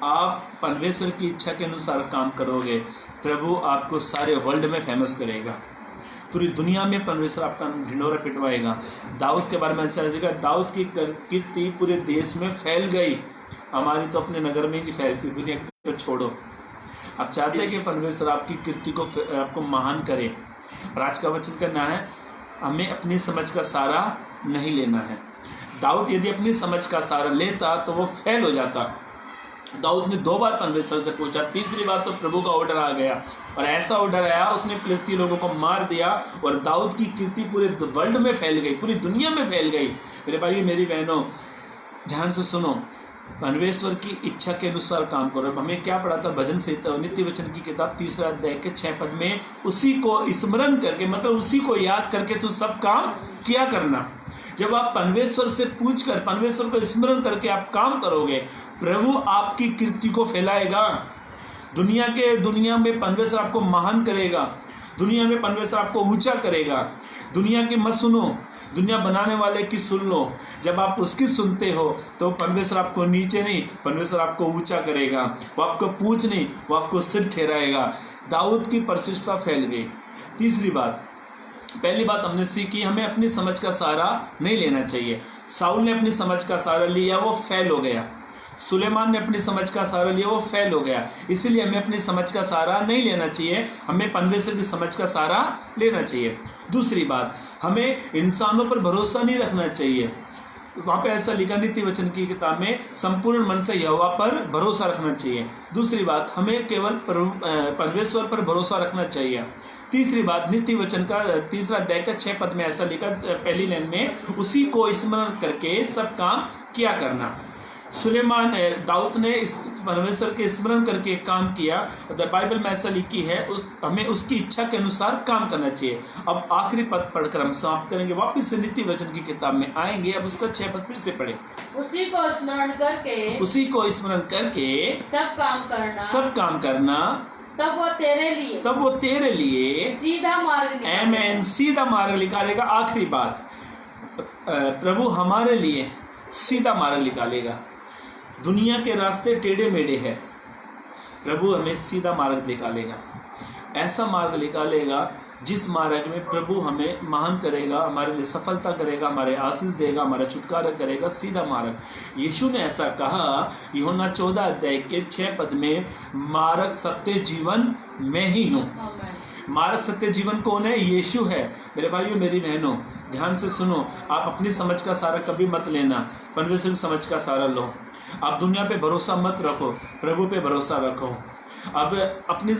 आप परमेश्वर की इच्छा के अनुसार काम करोगे, प्रभु आपको सारे वर्ल्ड में फेमस करेगा, पूरी दुनिया में परमेश्वर आपका ढिंढोरा पिटवाएगा। दाऊद के बारे में ऐसा है, दाऊद की कीर्ति पूरे देश में फैल गई। हमारी तो अपने नगर में ही फैलती, दुनिया को छोड़ो। आप चाहते हैं कि परमेश्वर आपकी कीर्ति को, आपको महान करे। और आज का वचन करना है, हमें अपनी समझ का सहारा नहीं लेना है। दाऊद यदि अपनी समझ का सहारा लेता तो वो फेल हो जाता। दाऊद ने 2 बार परमेश्वर से पूछा, तीसरी बार तो प्रभु का ऑर्डर आ गया, और ऐसा ऑर्डर आया, उसने फिलिस्ती लोगों को मार दिया और दाऊद की कीर्ति पूरे वर्ल्ड में फैल गई, पूरी दुनिया में फैल गई। मेरे भाई मेरी बहनों, ध्यान से सुनो, परमेश्वर की इच्छा के अनुसार काम करो। हमें क्या पढ़ा था? भजन संहिता नित्य वचन की किताब 3 अध्याय के 6 पद में, उसी को स्मरण करके, मतलब उसी को याद करके तू सब काम किया करना। जब आप परमेश्वर से पूछकर, परमेश्वर को स्मरण करके आप काम करोगे, प्रभु आपकी कीर्ति को फैलाएगा। दुनिया में परमेश्वर आपको महान करेगा, दुनिया में परमेश्वर आपको ऊंचा करेगा। दुनिया की मत सुनो, दुनिया बनाने वाले की सुन लो। जब आप उसकी सुनते हो तो परमेश्वर आपको नीचे नहीं, परमेश्वर आपको ऊंचा करेगा। वो आपको पूंछ नहीं, वो आपको सिर ठहराएगा। दाऊद की प्रशंसा फैल गई। तीसरी बात, पहली बात हमने सीखी, हमें अपनी समझ का सहारा नहीं लेना चाहिए। साउल ने अपनी समझ का सहारा लिया, वो फेल हो गया। सुलेमान ने अपनी समझ का सहारा लिया, वो फेल हो गया। इसीलिए हमें अपनी समझ का सहारा नहीं लेना चाहिए, हमें परमेश्वर की समझ का सहारा लेना चाहिए। दूसरी बात, हमें इंसानों पर भरोसा नहीं रखना चाहिए। वहाँ पे ऐसा लिखा नित्य वचन की किताब में, संपूर्ण मन से यहोवा पर भरोसा रखना चाहिए। दूसरी बात, हमें केवल परमेश्वर पर भरोसा रखना चाहिए। तीसरी बात, नित्य वचन का 3 अध्याय का 6 पद में ऐसा लिखा, पहली लाइन में, उसी को स्मरण करके सब काम किया करना। सुलेमान दाऊद ने इस परमेश्वर के स्मरण करके काम किया। द बाइबल में ऐसा लिखी है, हमें उसकी इच्छा के अनुसार काम करना चाहिए। अब आखिरी पद पढ़कर हम समाप्त करेंगे, वापस से नीति वचन की किताब में आएंगे। अब उसका 6 पद फिर से पढ़े। उसी को स्मरण करके सब काम करना तब वो तेरे लिए सीधा मार्ग निकालेगा। आखिरी बात, प्रभु हमारे लिए सीधा मार्ग निकालेगा। दुनिया के रास्ते टेढ़े मेढ़े हैं, प्रभु हमें सीधा मार्ग निकालेगा। ऐसा मार्ग निकालेगा जिस मार्ग में प्रभु हमें महान करेगा, हमारे लिए सफलता करेगा, हमारे आशीष देगा, हमारा छुटकारा करेगा। सीधा मार्ग। यीशु ने ऐसा कहा यूहन्ना 14 अध्याय के 6 पद में, मार्ग सत्य जीवन मैं ही हूँ। मार्ग सत्य जीवन कौन है? यीशु है। मेरे भाइयों मेरी बहनों, ध्यान से सुनो। आप अपनी समझ का सहारा कभी मत लेना, परमेश्वर की समझ का सहारा लो। आप दुनिया पे भरोसा मत रखो, प्रभु पे भरोसा रखो। अब अपने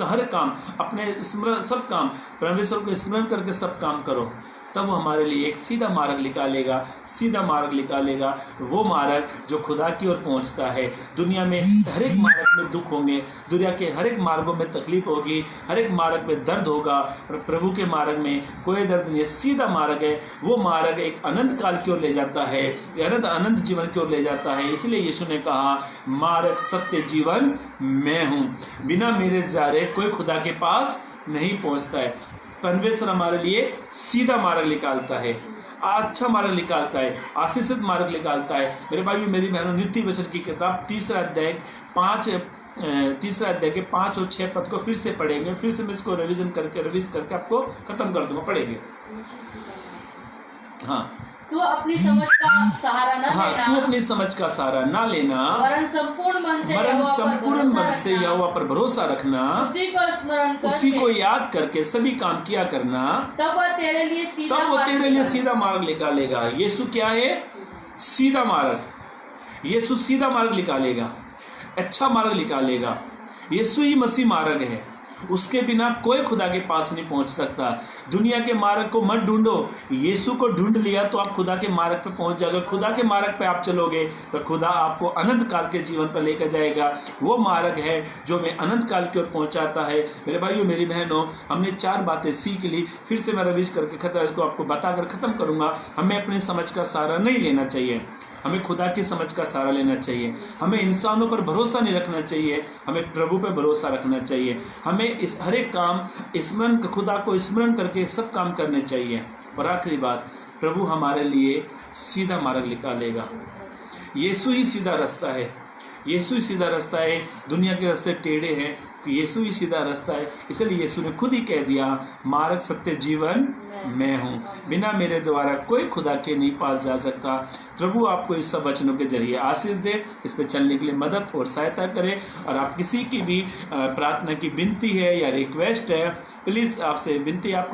हर काम, अपने स्मरण, सब काम परमेश्वर को स्मरण करके सब काम करो, तब वो हमारे लिए एक सीधा मार्ग निकालेगा। सीधा मार्ग निकालेगा, वो मार्ग जो खुदा की ओर पहुंचता है। दुनिया में हर एक मार्ग में दुख होंगे, दुनिया के हर एक मार्गों में तकलीफ होगी, हर एक मार्ग में दर्द होगा, पर प्रभु के मार्ग में कोई दर्द नहीं है। सीधा मार्ग है, वो मार्ग एक अनंत काल की ओर ले जाता है, अनंत जीवन की ओर ले जाता है। इसलिए यीशु ने कहा, मार्ग सत्य जीवन मैं हूँ, बिना मेरे जारे कोई खुदा के पास नहीं पहुँचता है। परमेश्वर हमारे लिए सीधा मार्ग निकालता है, अच्छा मार्ग निकालता है, आशीषित मार्ग निकालता है। मेरे भाइयों मेरी बहनों, नीति वचन की किताब 3 अध्याय के 5 और 6 पद को फिर से पढ़ेंगे। फिर से मैं इसको रिवीज करके आपको खत्म कर दूंगा। पढ़ेंगे। हाँ, तू अपनी समझ का सहारा न लेना, वरन संपूर्ण मन से यहोवा पर भरोसा रखना, उसी को याद करके सभी काम किया करना, तब वो तेरे लिए सीधा मार्ग निकालेगा। यीशु क्या है? सीधा मार्ग। यीशु सीधा मार्ग निकालेगा, अच्छा मार्ग निकालेगा। यीशु ही मसीह मार्ग है, उसके बिना कोई खुदा के पास नहीं पहुंच सकता। दुनिया के मार्ग को मत ढूंढो, यीशु को ढूंढ लिया तो आप खुदा के मार्ग पे पहुंच जाएगा। खुदा के मार्ग पे आप चलोगे तो खुदा आपको अनंत काल के जीवन पर लेकर जाएगा। वो मार्ग है जो हमें अनंत काल की ओर पहुंचाता है। मेरे भाइयों मेरी बहनों, हमने 4 बातें सीख ली। फिर से मैं रिवीज करके इसको आपको बताकर खत्म करूंगा। हमें अपनी समझ का सहारा नहीं लेना चाहिए, हमें खुदा की समझ का सहारा लेना चाहिए। हमें इंसानों पर भरोसा नहीं रखना चाहिए, हमें प्रभु पर भरोसा रखना चाहिए। हमें इस हर एक काम खुदा को स्मरण करके सब काम करने चाहिए। और आखिरी बात, प्रभु हमारे लिए सीधा मार्ग निकालेगा। यीशु ही सीधा रास्ता है, यीशु ही सीधा रास्ता है। दुनिया के रास्ते टेढ़े हैं, यीशु ही सीधा रास्ता है। इसलिए यीशु ने खुद ही कह दिया, मार्ग सत्य जीवन मैं हूँ, बिना मेरे द्वारा कोई खुदा के नहीं पास जा सकता। प्रभु आपको इस सब वचनों के जरिए आशीष दे, इस पर चलने के लिए मदद और सहायता करे। और आप किसी की भी प्रार्थना की विनती है या रिक्वेस्ट है, प्लीज़ आपसे विनती आपको